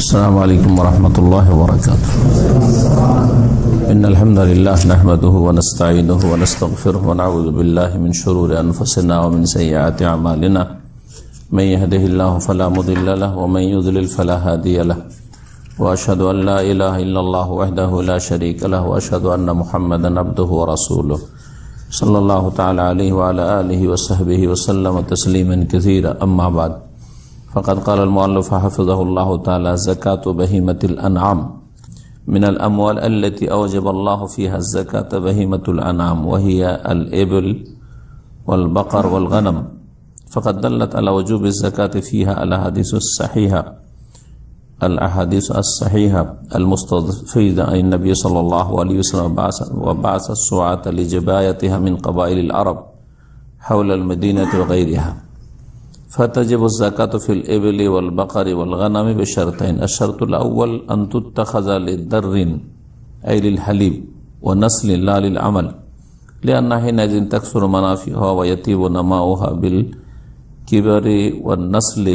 السلام عليكم ورحمة الله وبركاته. إن الحمد لله نحمده ونستعينه ونستغفره ونعوذ بالله من شرور أنفسنا ومن سيئات أعمالنا. من يهده الله فلا مضل له ومن يضلل فلا هادي له. وأشهد أن لا إله إلا الله وحده لا شريك له وأشهد أن محمدا عبده ورسوله صلى الله تعالى عليه وعلى آله وصحبه وسلم تسليما كثيرا. أما بعد فقد قال المؤلف حفظه الله تعالى: زكاة بهيمة الأنعام من الأموال التي أوجب الله فيها الزكاة بهيمة الأنعام وهي الإبل والبقر والغنم، فقد دلت على وجوب الزكاة فيها الأحاديث الصحيحة المستفيدة عن النبي صلى الله عليه وسلم وبعث السعاة لجبايتها من قبائل العرب حول المدينة وغيرها، فتجب الزكاة في الإبل والبقر والغنم بشرطين: الشرط الأول أن تتخذ للدر أي للحليب ونسل لا للعمل، لأنها حينئذ تكثر منافعها ويطيب نماؤها بالكبر والنسل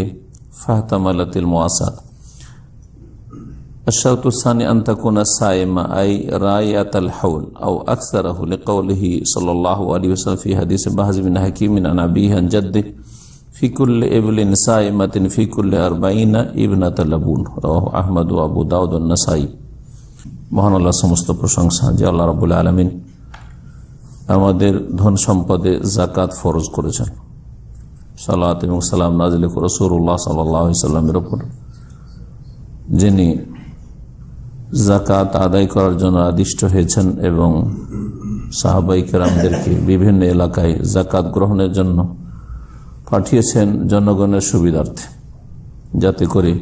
فاحتملت المواساة. الشرط الثاني أن تكون صائمة أي راية الحول أو أكثره، لقوله صلى الله عليه وسلم في حديث بهز بن حكيم عن أبيه عن جده: في كل إبل صائمة في كل 40 ইবনাত লাবুন। রাওয়াহু আহমদ ও আবু দাউদ ও নাসাই। মহান আল্লাহ সমস্ত প্রশংসা যে আল্লাহ রাব্বুল আলামিন আমাদের ধন সম্পদে যাকাত ফরজ করেছেন। সালাত এবং সালাম নাযিল করে রাসূলুল্লাহ সাল্লাল্লাহু আলাইহি সাল্লামের উপর, যিনি যাকাত আদায় করার জন্য আদিষ্ট হয়েছেন এবং সাহাবায়ে কেরামদেরকে বিভিন্ন এলাকায় যাকাত গ্রহণের জন্য পাঠিয়েছেন জনগণের সুবিধার্থে, যাতে করে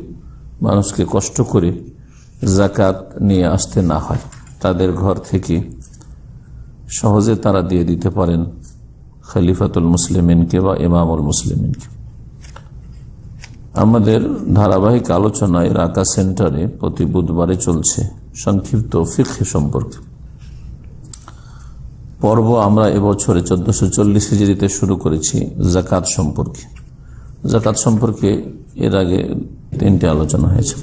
মানুষকে কষ্ট করে যাকাত নিয়ে আসতে না হয়, তাদের ঘর থেকে সহজে তারা দিয়ে দিতে পারেন খলিফাতুল মুসলিমিনকে বা ইমামুল মুসলিমিনকে। আমাদের ধারাবাহিক আলোচনায় রাকা সেন্টারে প্রতি বুধবারে চলছে সংক্ষিপ্ত ফিকহ সম্পর্কে পর্ব। আমরা এবছরে 1440 হিজরিতে শুরু করেছি যাকাত সম্পর্কে। যাকাত সম্পর্কে এর আগে 3টে আলোচনা হয়েছে।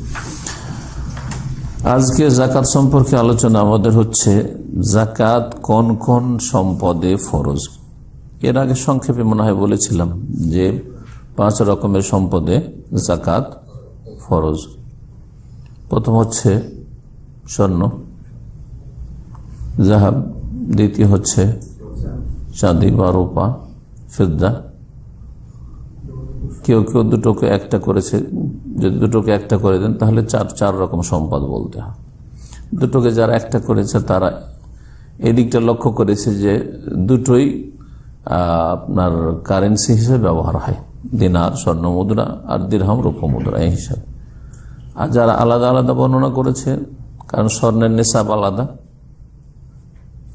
আজকে যাকাত সম্পর্কে আলোচনা আমাদের হচ্ছে যাকাত কোন কোন সম্পদে ফরজ। এর আগে সংক্ষেপে মনে হয় বলেছিলাম যে 5 রকমের সম্পদে যাকাত ফরজ। প্রথম হচ্ছে স্বর্ণ, জাহাব। দ্বিতীয় হচ্ছে চাঁদি বা রূপা, ফিদ্দা। কেউ কেউ দুটোকে একটা করেছে, যদি দুটোকে একটা করে দেন তাহলে চার রকম সম্পদ বলতে হয়। দুটোকে যারা একটা করেছে তারা এদিকটা লক্ষ্য করেছে যে দুটোই আপনার কারেন্সি হিসেবে ব্যবহার হয়, দিনার স্বর্ণ মুদ্রা আর দিরহাম রূপা মুদ্রা এই হিসাবে। আর যারা আলাদা আলাদা বর্ণনা করেছে, কারণ স্বর্ণের নিসাব আলাদা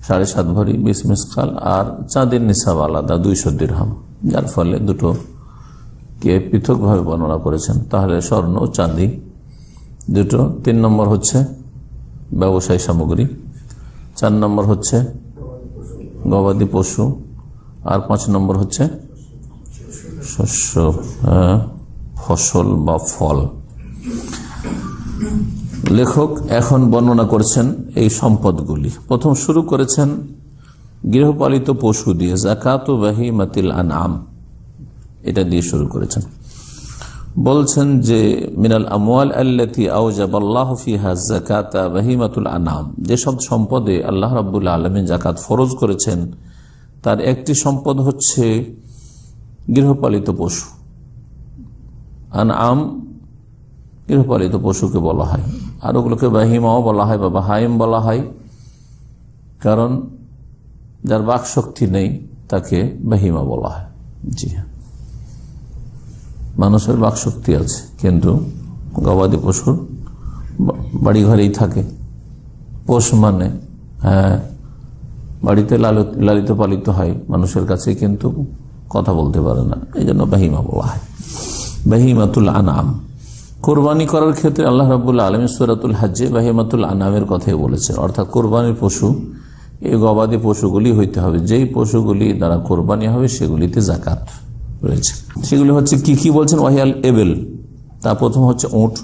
7.5 ভরি 20 মিসকাল, আর চাঁদের নিসাব আলাদা 200 দিরহাম, যার ফলে দুটোকে পৃথকভাবে বর্ণনা করেছেন। তাহলে স্বর্ণ ও চাঁদি দুটো। 3 নম্বর হচ্ছে ব্যবসায়ী সামগ্রী, 4 নম্বর হচ্ছে গবাদি পশু, আর 5 নম্বর হচ্ছে শস্য, ফসল বা ফল। লেখক এখন বর্ণনা করেছেন এই সম্পদগুলি। প্রথম শুরু করেছেন গৃহপালিত পশু দিয়ে, যাকাতু বাহিমাতিল আনআম, এটা দিয়ে শুরু করেছেন। বলছেন যে মিনাল আমওয়াল আল্লাতী আওজাবাল্লাহু ফিহা যাকাতা বাহিমাতুল আনআম, যে সব সম্পদে আল্লাহ রাব্বুল আলামিন যাকাত ফরজ করেছেন তার একটি সম্পদ হচ্ছে গৃহপালিত পশু। আনআম গৃহপালিত পশুকে বলা হয়, আর ওগুলোকে বাহিমাও বলা হয় বা বাহাইম বলা হয়, কারণ যার বাক শক্তি নেই তাকে বাহিমা বলা হয়। জি হ্যাঁ, মানুষের বাক শক্তি আছে কিন্তু গবাদি পশুর বাড়ি ঘরেই থাকে। পোষ মানে বাড়িতে লালিত পালিত হয় মানুষের কাছে, কিন্তু কথা বলতে পারে না, এই জন্য বাহিমা বলা হয়, বাহিমাতুল আনআম। কোরবানি করার ক্ষেত্রে আল্লাহ রাব্বুল আলামিন সূরাতুল হজ্জে বাহিমাতুল আনআমের কথাই বলেছে, অর্থাৎ কোরবানির পশু এই গবাদি পশুগুলি হইতে হবে। যেই পশুগুলি দ্বারা কোরবানি হবে সেগুলিতে যাকাত রয়েছে। সেগুলি হচ্ছে কি কি বলছেন? ওয়াহিয়াল এবেল, তা প্রথম হচ্ছে উট,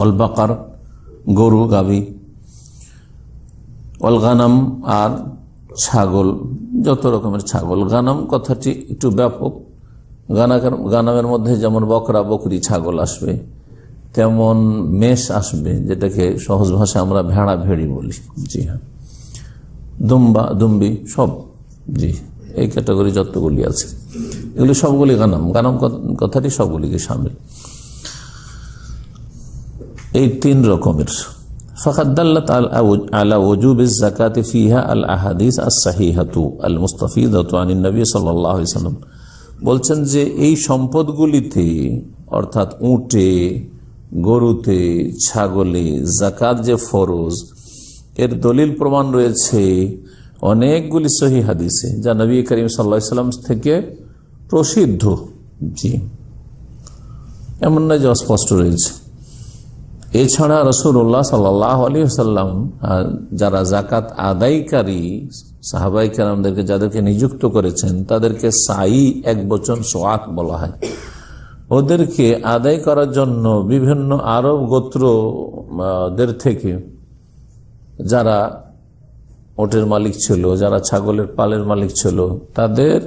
অল বাকার গরু গাভী, অল গানাম আর ছাগল, যত রকমের ছাগল। গানাম কথাটি একটু ব্যাপক। গানামের মধ্যে যেমন বকরা বকরি ছাগল আসবে, তেমন মেষ আসবে, যেটাকে সহজ ভাষায় আমরা ভেড়া ভেড়ি বলি। জি হ্যাঁ, দুম্বা দুম্বি সব, জি এই ক্যাটাগরি যতগুলি আছে এগুলি সবগুলি গানাম। গানাম কথাটি সবগুলিকে সামিল। এই 3 রকমের। ফাকাদ দাল্লাত আলা ওজুবিজ যাকাতি ফিহা আল আহাদিস আস-সাহিহাতু আল মুস্তাফিদাতু আনিন নবী সাল্লাল্লাহু আলাইহি ওয়াসাল্লাম। বলছেন যে এই সম্পদগুলিতে, অর্থাৎ উটে, গরুতে, ছাগলে যাকাত যে ফরজ, এর দলিল প্রমাণ রয়েছে অনেকগুলি সহিহ হাদিসে, যা নবী করিম সাল্লাল্লাহু আলাইহি ওয়াসাল্লাম থেকে প্রসিদ্ধ। জি, এমন নয় যে অস্পষ্ট রয়েছে। এছাড়া রাসূলুল্লাহ সাল্লাল্লাহু আলাইহি ওয়াসাল্লাম যারা যাকাত আদায়কারী সাহাবায়ে কেরামদেরকে যাদেরকে নিযুক্ত করেছেন, তাদেরকে সাই একবচন সোয়াত বলা হয়। ওদেরকে আদায় করার জন্য বিভিন্ন আরব গোত্রদের থেকে যারা ওটের মালিক ছিল, যারা ছাগলের পালের মালিক ছিল, তাদের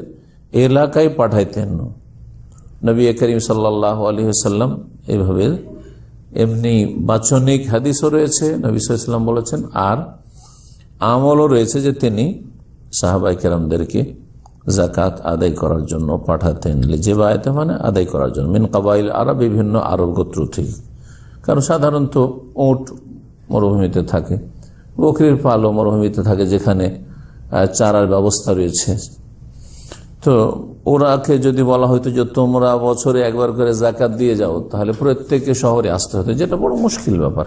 এলাকায় পাঠাইতেন নবী করিম সাল্লাল্লাহু আলাইহি ওয়াসাল্লাম। এইভাবে এমনি বাচনিক হাদিসও রয়েছে, নবী সাল্লাল্লাহু আলাইহি ওয়াসাল্লাম বলেছেন, আর আমলও রয়েছে যে তিনি সাহাবায়ে কেরামদেরকে যাকাত আদায় করার জন্য পাঠাতেন। লিজিবায়াতে মানে আদায় করার জন্য, মিন কাবাইল আরব, বিভিন্ন আরব গোত্র থেকে। কারণ সাধারণত উট মরুভূমিতে থাকে, বকরির পালও মরুভূমিতে থাকে, যেখানে চারার ব্যবস্থা রয়েছে। তো ওরাকে যদি বলা হয়তো যে তোমরা বছরে একবার করে যাকাত দিয়ে যাও, তাহলে প্রত্যেকে শহরে আসতে হতো, যেটা বড় মুশকিল ব্যাপার।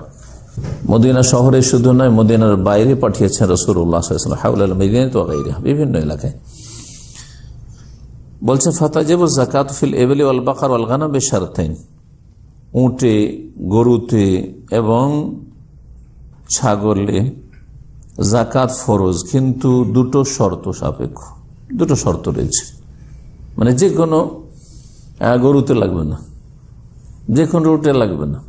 মদিনা শহরে শুধু নয়, মদিনার বাইরে পাঠিয়েছেন রাসূলুল্লাহ সাল্লাল্লাহু আলাইহি ওয়াসাল্লাম, হাওলাল মদিনাত ওয়া গায়রিহা, বিভিন্ন এলাকায়। বলছে ফাতাজিবু যাকাত ফিল ইবলি ওয়াল বাকার ওয়াল গানাম বিশারতাইন, উটে, গরুতে এবং ছাগলে যাকাত ফরজ, কিন্তু 2টো শর্ত সাপেক্ষ। 2টো শর্ত রয়েছে। মানে যে কোনো গরুতে লাগবে না, যে কোনো উটে লাগবে না।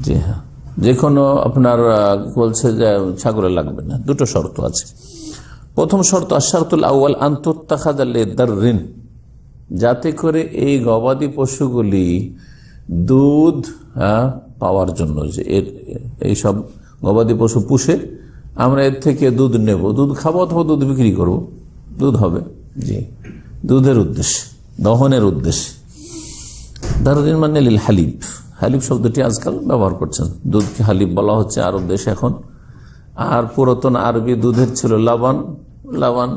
জি হ্যাঁ, যে কোনো আপনার বলছে যে ছাগলে লাগবে না। 2টো শর্ত আছে। প্রথম শর্ত আশ-শারতুল আউয়াল আন তুত্তাখাযা লিদাররিন, যাতে করে এই গবাদি পশুগুলি দুধ পাওয়ার জন্য, যে এইসব গবাদি পশু পুষে আমরা এর থেকে দুধ নেব, দুধ খাবো অথবা দুধ বিক্রি করব, দুধ হবে। জি, দুধের উদ্দেশ্যে, দহনের উদ্দেশ্যে। দাররিন মানে লিল হালিব, হালিব শব্দটি আজকাল ব্যবহার করছেন, দুধকে হালিব বলা হচ্ছে আরব দেশে এখন। আর পুরাতন আরবি দুধের ছিল লাবান। লাবান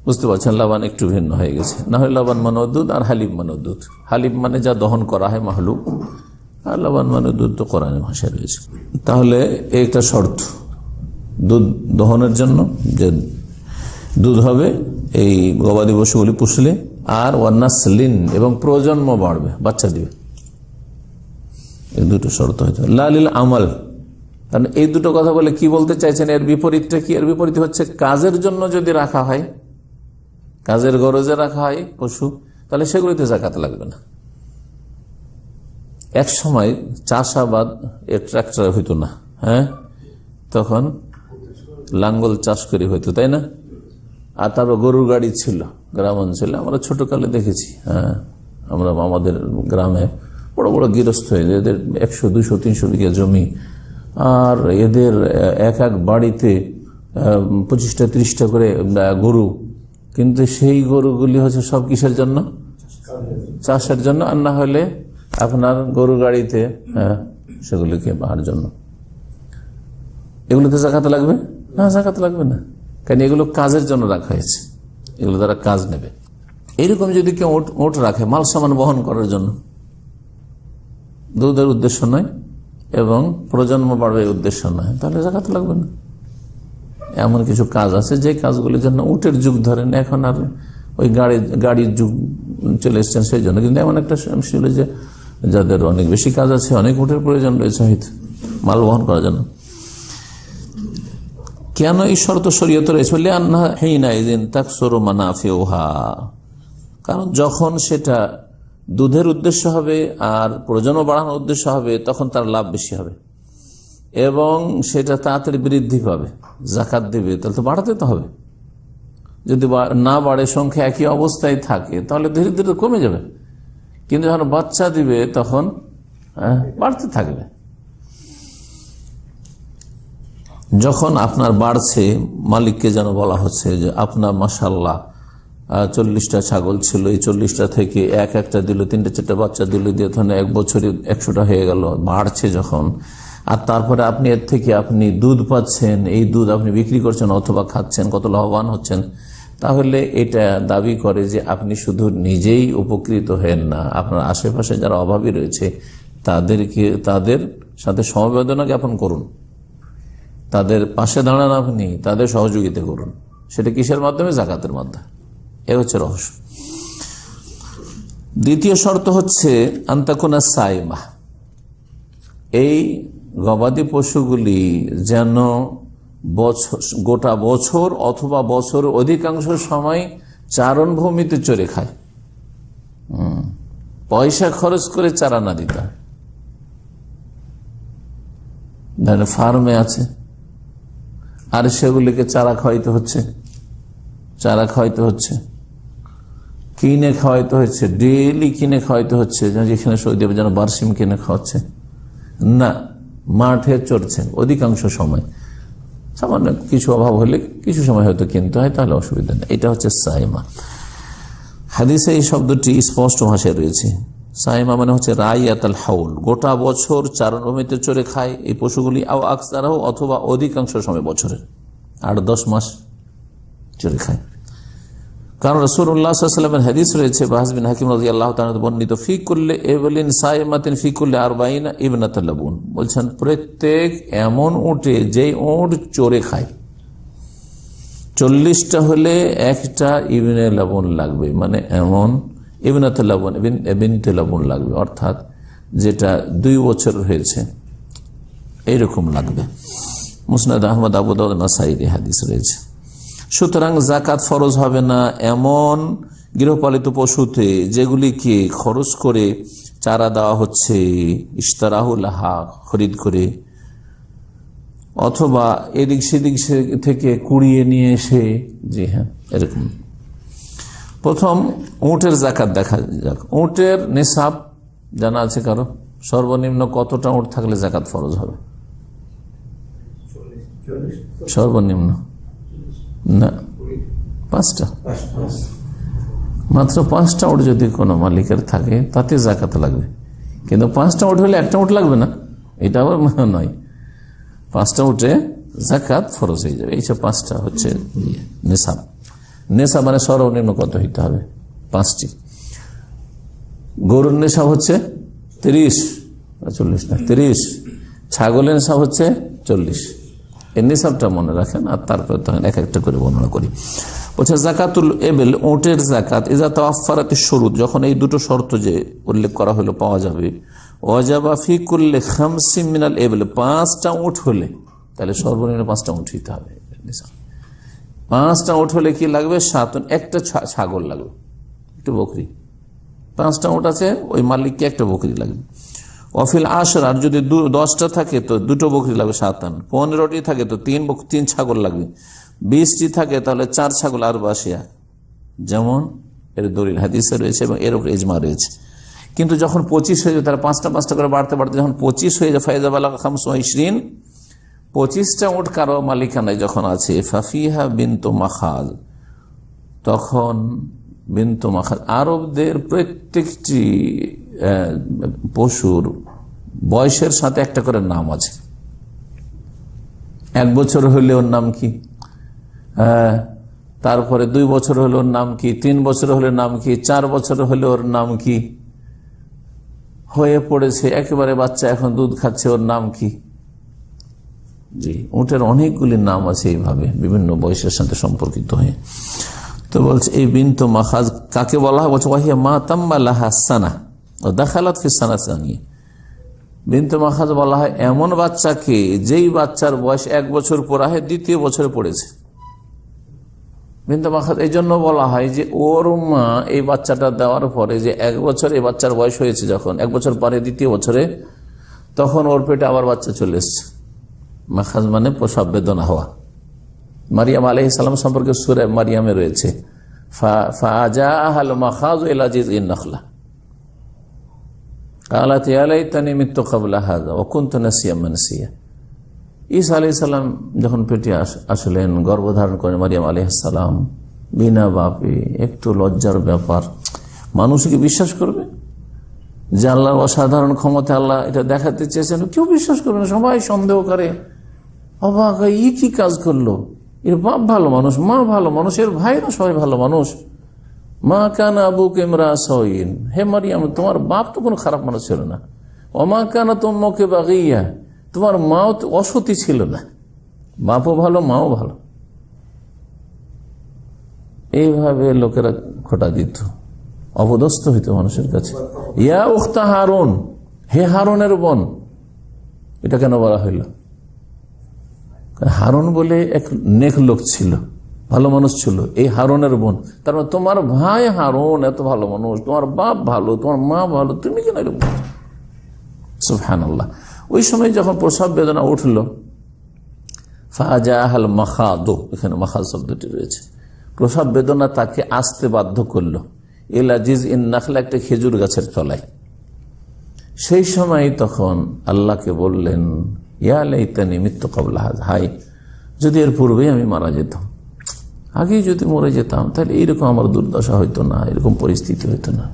বুঝতে পারছেন, লাবান একটু ভিন্ন হয়ে গেছে। না হয় লাবান মানে দুধ, আর হালিব মানে দুধ। হালিব মানে যা দহন করা হয় মাহলুব, আর লাবান মানে দুধ তো কোরআনে ভাষায় রয়েছে। তাহলে একটা শর্ত দুধ দহনের জন্য, যে দুধ হবে এই গবাদি পশুগুলি পুষলে, আর ওয়ানাসলিন, এবং প্রজন্ম বাড়বে, বাচ্চা দিবে। এই 2টো শর্ত হয়েছে। লালিল আমাল, কারণ এই 2টো কথা বলে কি বলতে চাইছেন, এর বিপরীতটা কি? এর বিপরীত হচ্ছে কাজের জন্য যদি রাখা হয়, কাজের গরজে রাখা হয় পশু, তাহলে সেগুলিতে যাকাত লাগবে না। এক সময় চাষাবাদ ট্রাক্টর হইতো না, হ্যাঁ, তখন লাঙ্গল চাষ করে হইতো, তাই না? আর তারপর গরুর গাড়ি ছিল গ্রাম অঞ্চলে, আমরা ছোটকালে দেখেছি। হ্যাঁ, আমরা আমাদের গ্রামে বড় বড় গৃহস্থ হয়ে, এদের 100, 200, 300 বিঘা জমি, আর এদের এক এক বাড়িতে 25টা 30টা করে গরু। কিন্তু সেই গরুগুলি হচ্ছে সব কিসের জন্য? চাষের জন্য, আর না হলে আপনার গরু গাড়িতে সেগুলিকে বাহার জন্য। এগুলোতে যাকাত লাগবে না? যাকাত লাগবে না, কারণ এগুলো কাজের জন্য রাখা হয়েছে, এগুলো তারা কাজ নেবে। এইরকম যদি কেউ ওট রাখে মাল সামান বহন করার জন্য, দুধের উদ্দেশ্য নয় এবং প্রজন্ম বাড়বে উদ্দেশ্য নয়, তাহলে যাকাত লাগবে না। এমন কিছু কাজ আছে যে কাজগুলির জন্য উটের যুগ ধরেন, এখন আর ওই গাড়ির যুগ চলে এসছেন সেই জন্য। কিন্তু এমন একটা ছিল যে যাদের অনেক বেশি কাজ আছে, অনেক উটের প্রয়োজন রয়েছে হয়তো মাল বহন করার জন্য। কেন এই শর্ত শরীয়তে রয়েছে? কারণ যখন সেটা দুধের উদ্দেশ্য হবে আর প্রজন্ম বাড়ানোর উদ্দেশ্য হবে, তখন তার লাভ বেশি হবে এবং সেটা তাড়াতাড়ি বৃদ্ধি পাবে। জাকাত দিবে তাহলে তো বাড়াতে তো হবে, যদি না বাড়ে, সংখ্যা একই অবস্থায় থাকে, তাহলে ধীরে ধীরে কমে যাবে। কিন্তু যখন বাচ্চা দিবে তখন বাড়তে থাকবে। যখন আপনার বাড়ছে, মালিককে যেন বলা হচ্ছে যে আপনার মাশাআল্লাহ 40টা ছাগল ছিল, এই 40টা থেকে একটা দিল, 3-4টা বাচ্চা দিল, দিয়ে তখন এক বছরে 100টা হয়ে গেল, বাড়ছে যখন। আর তারপরে আপনি এর থেকে আপনি দুধ পাচ্ছেন, এই দুধ আপনি বিক্রি করছেন অথবা খাচ্ছেন, কত লাভবান হচ্ছেন। তাহলে এটা দাবি করে যে আপনি শুধু নিজেই উপকৃত হেন না, আপনার আশেপাশে যারা অভাবী রয়েছে তাদের সাথে সমবেদনা জ্ঞাপন করুন, তাদের পাশে দাঁড়ান, আপনি তাদের সহযোগিতা করুন। সেটা কিসের মাধ্যমে? জাকাতের মাধ্যমে। এ হচ্ছে রহস্য। দ্বিতীয় শর্ত হচ্ছে আনতাকুনা সাইমা, এই গবাদি পশুগুলি যেন গোটা বছর অথবা বছর অধিকাংশ সময় চারণভূমিতে চরে খায়, পয়সা খরচ করে চারা না দিতে হয়। ফার্মে আছে আর সেগুলিকে চারা খাওয়াইতে হচ্ছে, কিনে খাওয়াইতে হচ্ছে, ডেইলি কিনে খাওয়াইতে হচ্ছে। যেখানে সৌদি আরবে যেন বার্সিম কিনে খাওয়াচ্ছে না, মাঠে চড়ছেন অধিকাংশ সময়। সামান্য কিছু অভাব হলে কিছু সময় হয়তো কিনতে হয়, তাহলে অসুবিধা নেই। এটা হচ্ছে সাইমা। হাদিসে এই শব্দটি স্পষ্ট ভাষায় রয়েছে। সাইমা মানে হচ্ছে রাইয়াতুল হাউল, গোটা বছর চারণভূমিতে চড়ে খায় এই পশুগুলি, আও আকসারহু, অথবা অধিকাংশ সময় বছরের 8-10 মাস চড়ে খায়। কারণ রাসূলুল্লাহ সাল্লাল্লাহু আলাইহি ওয়াসাল্লামের হাদিস রয়েছে, বাহজ বিন হাকিম রাদিয়াল্লাহু তাআলা বর্ণিত, ফি কুল্লি ইবলিন সাইমাতিন ফি কুল্লি 40 ইবনাতুল লাবুন, বলছেন প্রত্যেক এমন উটে যেই উট চড়ে খায় 40টা হলে একটা ইবনে লাবুন লাগবে, মানে এমন ইবনাতুল লাবুন, বিনতে লাবুন লাগবে, অর্থাৎ যেটা 2 বছর হয়েছে এইরকম লাগবে। মুসনাদ আহমদ, আবু দাউদ, নাসাঈর হাদিস রয়েছে। সুতরাং জাকাত ফরজ হবে না এমন গৃহপালিত পশুতে যেগুলিকে খরচ করে চারা দেওয়া হচ্ছে, ইশতারাহুলাহা, খরিদ করে, অথবা এদিক সেদিক থেকে কুড়িয়ে নিয়ে এসে। জি হ্যাঁ, এরকম। প্রথম উটের জাকাত দেখা যাক। উটের নিসাব জানা আছে কারো? সর্বনিম্ন কতটা উট থাকলে জাকাত ফরজ হবে? সর্বনিম্ন না, 5টা, মাত্র 5টা উট যদি কোনো মালিকের থাকে তাতে জাকাত লাগবে। কিন্তু 5টা উট হলে একটা উট লাগবে না, এটা আবার নয়। 5টা উটে জাকাত ফরজ হয়ে যাবে। এইসব 5টা হচ্ছে নেশাব। নেশাব মানে সর্বনিম্ন কত হইতে হবে? 5টি। গরুর নেশাব হচ্ছে 30 ছাগলের নেশাব হচ্ছে 40। এই নিসাবটা মনে রাখেন, আর তারপরে তখন এক একটা করে বর্ণনা করি। বলছে জাকাতুল এবেল, উটের জাকাত, ইজা তাওয়াফফারাতিশ শুরুত, যখন এই দুটো শর্ত যে উল্লেখ করা হলো পাওয়া যাবে, ওয়াজাবা ফি কুল্লি 50 মিনাল এবেল, 5টা উট হলে, তাহলে সর্বনিম্ন 5টা উট হইতে হবে। 5টা উট হলে কি লাগবে? 7, একটা ছাগল লাগবে, একটা বকরি। 5টা উট আছে, ওই মালিককে একটা বকরি লাগবে। অফিল আশর, আর যদি 10টা থাকে তো 2টো বকরি লাগবে, 7 আন। 15টি থাকে তো 3 ছাগল লাগবে। 20টি থাকে তাহলে 4 ছাগল আর 82, যেমন এর দলিল হাদিসে রয়েছে এবং এর উপর ইজমা রয়েছে। কিন্তু যখন 25 হয়ে যায়, তারা 5টা করে বাড়তে বাড়তে যখন 25 হয়ে যায়, ফায়দা বালাগা 25, 25টা উট কারো মালিকানায় যখন আছে, ফাফিহা বিনতু মাখাজ, তখন বিনতু মাখাজ, আরবদের প্রত্যেকটি পশুর বয়সের সাথে একটা করে নাম আছে। 1 বছর হলে ওর নাম কি, তারপরে 2 বছর হলে ওর নাম কি, 3 বছর হলে নাম কি, 4 বছর হলে ওর নাম কি, হয়ে পড়েছে একেবারে বাচ্চা, এখন দুধ খাচ্ছে, ওর নাম কি। জি, উটের অনেকগুলি নাম আছে এইভাবে বিভিন্ন বয়সের সাথে সম্পর্কিত হয়ে। তো বলছে এই বিনতু মাখাজ কাকে বলা হয়? বলছে ওয়াহিয়া মা তাম্মা লাহা সানা ও দাখালাত ফি সানাতানি। বিনতু মাখাজ বলা হয় এমন বাচ্চাকে যেই বাচ্চার বয়স 1 বছর পড়া হয়, 2য় বছরে পড়েছে। বিনতে মাখাদ এই জন্য বলা হয় যে ওর মা এই বাচ্চাটা দেওয়ার পরে যে 1 বছর এই বাচ্চার বয়স হয়েছে, যখন 1 বছর পরে দ্বিতীয় বছরে, তখন ওর পেটে আবার বাচ্চা চলে এসছে। মাখাজ মানে প্রসব বেদনা হওয়া। মারিয়াম আলাইহিস সালাম সম্পর্কে সূরা মারিয়ামে রয়েছে ফাজাআহাল মাখাজ ইলা জিযইন নাখলা ক্বালাত ইয়া লাইতানি মিতু ক্বাবলা হাযা ওয়া কুনতু নাসিয়াম মানসিয়া। ঈসা আলাইহিস সালাম যখন পেটে আসলেন, গর্ভধারণ করেন মারিয়াম আলাইহিস সালাম, বিনা বাপে, একটু লজ্জার ব্যাপার। মানুষ কি বিশ্বাস করবে যে আল্লাহর অসাধারণ ক্ষমতা আল্লাহ এটা দেখাতে চেয়েছেন? কেউ বিশ্বাস করবে না, সবাই সন্দেহ করে। অবাক, ই কি কাজ করলো? এর বাপ ভালো মানুষ, মা ভালো মানুষ, এর ভাইরা সবাই ভালো মানুষ। মা কানা আবুকা ইমরা সাউইন, হে মারিয়াম তোমার বাপ তো কোনো খারাপ মানুষ ছিল না। ওমা কানা তুম্মুকা বাগিয়া, তোমার মাও তো অসতী ছিল না। বাপও ভালো, মাও ভালো। এইভাবে লোকেরা খোটা দিত, অপদস্থ হইত মানুষের কাছে। ইয়া উখতা হারুন, হে হারুনের বোন। এটা কেন বলা হইল? হারুন বলে এক নেক লোক ছিল, ভালো মানুষ ছিল, এই হারুনের বোন। তার মানে তোমার ভাই হারুন এত ভালো মানুষ, তোমার বাপ ভালো, তোমার মা ভালো, তুমি কেন এরকম? সুবহানাল্লাহ। ওই সময় যখন প্রসব বেদনা উঠল, ফাজাআহাল মাখাদ, এখানে মাখাদ শব্দটি রয়েছে, প্রসব বেদনা তাকে আসতে বাধ্য করলো ইলা জিযইন নাখলা, একটা খেজুর গাছের তলায়। সেই সময় তখন আল্লাহকে বললেন ইয়া লাইতানি মিতু ক্বাবলা হাযা, হায় যদি এর পূর্বেই আমি মারা যেতাম, আগেই যদি মরে যেতাম, তাহলে এইরকম আমার দুর্দশা হইতো না, এরকম পরিস্থিতি হইতো না।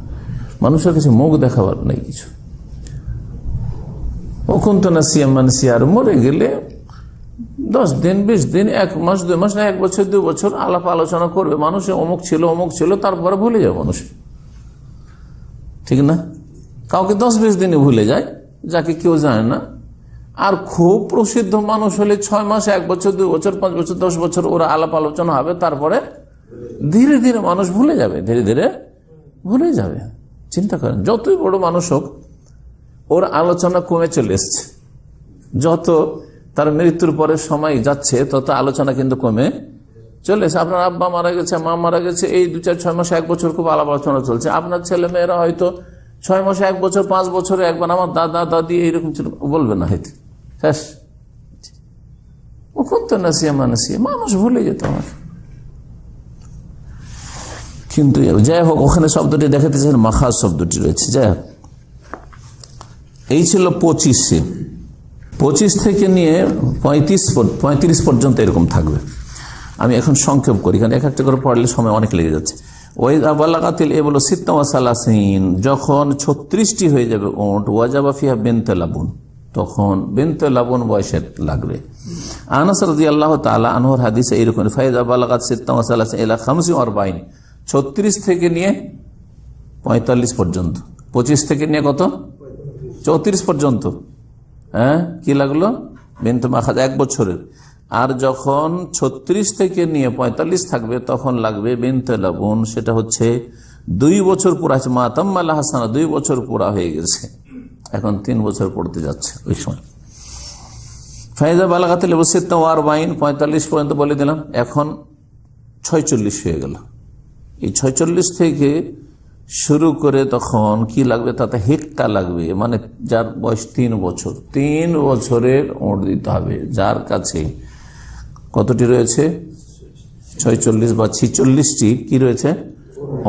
মানুষের কাছে মুখ দেখাবার নাই কিছু। ও কুনতু নাসিয়াম মানসিয়া, আর মরে গেলে 10 দিন 20 দিন 1 মাস 2 মাস না 1 বছর 2 বছর আলাপ আলোচনা করবে মানুষ, অমুক ছিল, তারপরে ভুলে যাবে মানুষ, ঠিক না? কাউকে 10-20 দিনে ভুলে যায়, যাকে কেউ জানে না। আর খুব প্রসিদ্ধ মানুষ হলে 6 মাস 1 বছর 2 বছর 5 বছর 10 বছর ওরা আলাপ আলোচনা হবে, তারপরে ধীরে ধীরে মানুষ ভুলে যাবে, ধীরে ধীরে ভুলে যাবে। চিন্তা করেন, যতই বড় মানুষ হোক ওর আলোচনা কমে চলে এসছে। যত তার মৃত্যুর পরে সময় যাচ্ছে তত আলোচনা কিন্তু কমে চলে এসছে। আপনার আব্বা মারা গেছে, মা মারা গেছে, এই 2-4-6 মাস 1 বছর খুব আলাপ আলোচনা চলছে। আপনার ছেলে মেয়েরা হয়তো 6 মাসে 1 বছর 5 বছরে একবার আমার দাদা দাদি এইরকম ছিল বলবে না, হয়তো শেষ। ও কুনতু নাসিয়াম মানসিয়া, মানুষ ভুলে যেত আমাকে। কিন্তু যাই হোক, ওখানে শব্দটি দেখাতেছেন মাখাজ শব্দটি রয়েছে। যাই হোক, এই ছিল 25 থেকে নিয়ে 35 পর্যন্ত এরকম থাকবে। আমি এখন সংক্ষেপ করি, কারণ এক একটা করে পড়লে সময় অনেক লেগে যাচ্ছে। ওয়াইযা বালাগাতিল ইবলু সিত্তা ওয়া সালাসিন, যখন 36টি হয়ে যাবে ওট, ওয়াজাবা ফিহা বিনতে লাবুন, তখন বিনতে লাবুন বয়সের লাগবে। আনাস রাদিয়াল্লাহু তাআলা আনহুর হাদিসে এরকম, ফাইযা বালাগাত সিত্তা ওয়া সালাসিন ইলা 45, 36 থেকে নিয়ে 45 পর্যন্ত। 25 থেকে নিয়ে কত? 34 পর্যন্ত। হ্যাঁ, কি লাগলো? বিনতে মাখাজ 1 বছরের। আর যখন 36 থেকে নিয়ে 45 থাকবে তখন লাগবে বিনতে লাবুন, সেটা হচ্ছে 2 বছর পুরা হয়েছে। মাতাম্মাল হাসানা, 2 বছর পুরা হয়ে গেছে, এখন 3 বছর পড়তে যাচ্ছে ওই সময়। ফাইজা বালাগাতিল সিত্তা ওয়া 40, 45 পর্যন্ত বলে দিলাম, এখন 46 হয়ে গেল। এই 46 থেকে শুরু করে তখন কি লাগবে? তাতে হিক্কা লাগবে, মানে যার বয়স 3 বছর, 3 বছরের ওঁট দিতে হবে। যার কাছে কতটি রয়েছে? 46 বা 46টি কি রয়েছে?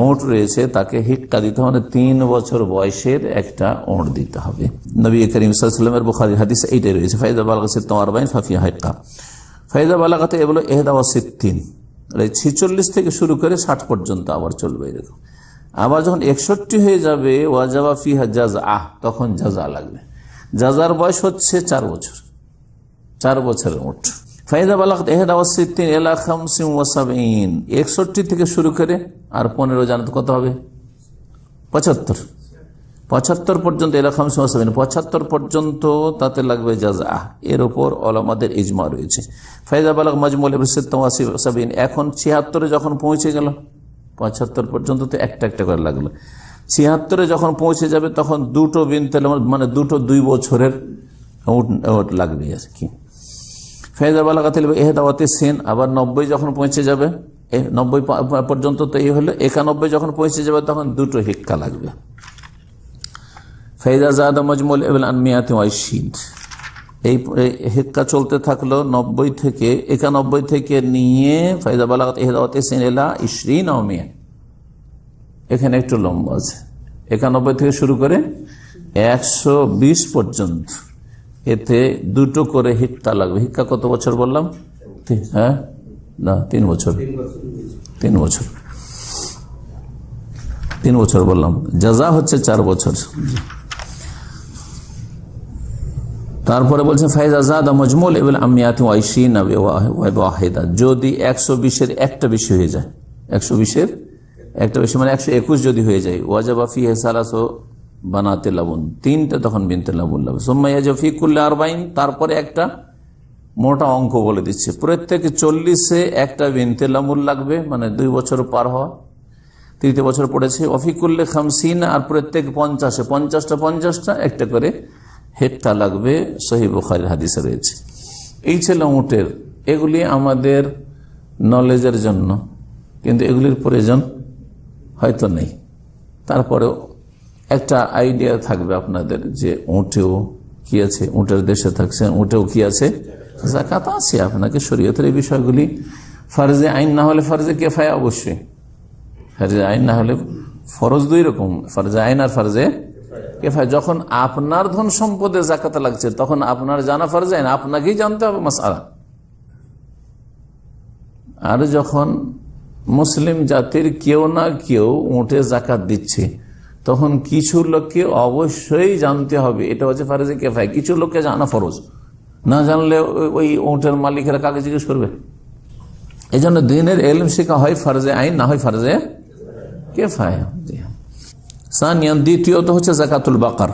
ওঁট রয়েছে, তাকে হিক্কা দিতে হবে। 3 বছর বয়সের একটা ওঁট দিতে হবে। নবী করিম সাল্লাল্লাহু আলাইহি ওয়াসাল্লামের বুখারী হাদিসে এইটাই রয়েছে, ফাইদা বালাগাত 40 ফাফিয়া হিক্কা। ফাইদা বালাগাতে এগুলো 61, 46 থেকে শুরু করে 60 পর্যন্ত আবার চলবে এরকম। আবার যখন 61 হয়ে যাবে, ওয়াজাবা ফিহা জাযআ, তখন জাযা লাগবে। জাযার বয়স হচ্ছে 4 বছর, 4 বছরের ওঁট। ফাইদা বালাগাত 61 ইলা 75, 61 থেকে শুরু করে আর 15 জানাতে কত হবে? 75 পর্যন্ত, এলা 75, 75 পর্যন্ত তাতে লাগবে জাযআ। এর উপর উলামাদের ইজমা রয়েছে। ফাইদা বালাগ মাজমুল 76, এখন 76 যখন পৌঁছে গেল, 75 পর্যন্ত তো একটা একটা করে লাগলো। 76 যখন পৌঁছে যাবে তখন 2টো বিনতে লাবুন, মানে 2টো 2 বছরের ওট লাগবে আর কি। ফাইদা বালাগাতিল 91, আবার 90 যখন পৌঁছে যাবে, 90 পর্যন্ত তো এই হলো। 91 যখন পৌঁছে যাবে তখন 2টো হিক্কা লাগবে। ফাইজা জাদা মজমুল ইবল আন মিয়াতি ওয়া 20, এই হিক্কা চলতে থাকলো 90 থেকে 91 থেকে নিয়ে ফাইজা বালাগাত 91 ইলা 20 আও 100। এখানে একটু লম্বা আছে, 91 থেকে শুরু করে 120 পর্যন্ত, এতে 2টো করে হিক্কা লাগবে। হিক্কা কত বছর বললাম? হ্যাঁ না, 3 বছর। 3 বছর বললাম, জাযা হচ্ছে 4 বছর। তারপরে বলছেন ফাইজা জাদা মজমুল ইবল আমিয়াতি ওয়া 20 ওয়াহিদা, যদি 120-এর একটা বেশি হয়ে যায়, 120-এর একটা বেশি মানে 121 যদি হয়ে যায়, ওয়াজাবা ফিহি সালাসু বানাতে লাবুন, 3টা তখন বিনতে লাবুন লাগবে। সুম্মা ইয়াজা ফি কুল্লি 40, তারপরে একটা মোটা অঙ্ক বলে দিচ্ছে, প্রত্যেক 40-এ একটা বিনতে লাবুন লাগবে, মানে 2 বছর পার হওয়া, 3টে বছর পড়েছে। ওয়াফি কুল্লি 50, আর প্রত্যেক 50-এ 50টা একটা করে হিক্কা লাগবে। সহিহ বুখারীর হাদিসে রয়েছে। এই ছিল উটের। এগুলি আমাদের নলেজের জন্য, কিন্তু এগুলির প্রয়োজন হয়তো নেই। তারপরেও একটা আইডিয়া থাকবে আপনাদের যে উটেও কি আছে, উটের দেশে থাকছে, উটেও কি আছে, যাকাত আছে। আপনাকে শরীয়তের এই বিষয়গুলি ফরজে আইন না হলে ফরজে কিফায়া, অবশ্যই ফরজে আইন না হলে ফরজ 2 রকম, ফরজে আইন আর ফরজে কিফায়া। যখন আপনার ধন সম্পদে যাকাত লাগছে তখন আপনার জানা ফরজে আইন, আপনাকেই জানতে হবে মাসআলা। আর যখন মুসলিম জাতির কেউ না কেউ উটে যাকাত দিচ্ছে তখন কিছু লোককে অবশ্যই জানতে হবে, এটা হচ্ছে ফরজে কিফায়া। কিছু লোককে জানা ফরজ, না জানলে ওই উটের মালিকেরা কাকে জিজ্ঞেস করবে? এই জন্য দিনের ইলম শেখা হয় ফরজে আইন, না হয় ফরজে কিফায়া। সানিয়ান, দ্বিতীয়ত হচ্ছে যাকাতুল বাকার,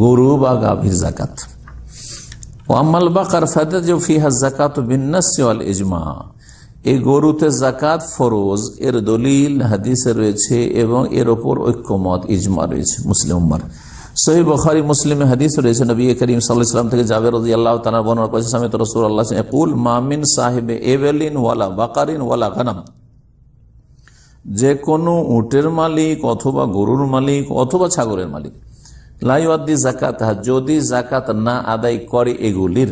গরু বা গাভীর যাকাত। ওয়াম্মাল বাকার ফাতাজু ফিহা যাকাতু বিন-নাস ওয়াল ইজমা, এই গরুতে যাকাত ফরজ, এর দলিল হাদিসে রয়েছে এবং এর ওপর ঐক্যমত, ইজমা রয়েছে মুসলিম উম্মার। সহিহ বুখারী মুসলিমে হাদিস রয়েছে, নবী করিম সাল্লাল্লাহু আলাইহি ওয়াসাল্লাম থেকে জাবের রাদিয়াল্লাহু তাআলা বর্ণনা করেছেন, সামি'তু রাসূলুল্লাহ সাল্লাল্লাহু আলাইহি ওয়াসাল্লাম ইয়াকুল মা মিন সাহিবে ইবলিন ওয়ালা বাকারিন ওয়ালা গানাম, যে কোনো উটের মালিক অথবা গরুর মালিক অথবা ছাগলের মালিক, লা ইউআদ্দি যাকাতাহা, যদি যাকাত না আদায় করে এগুলির,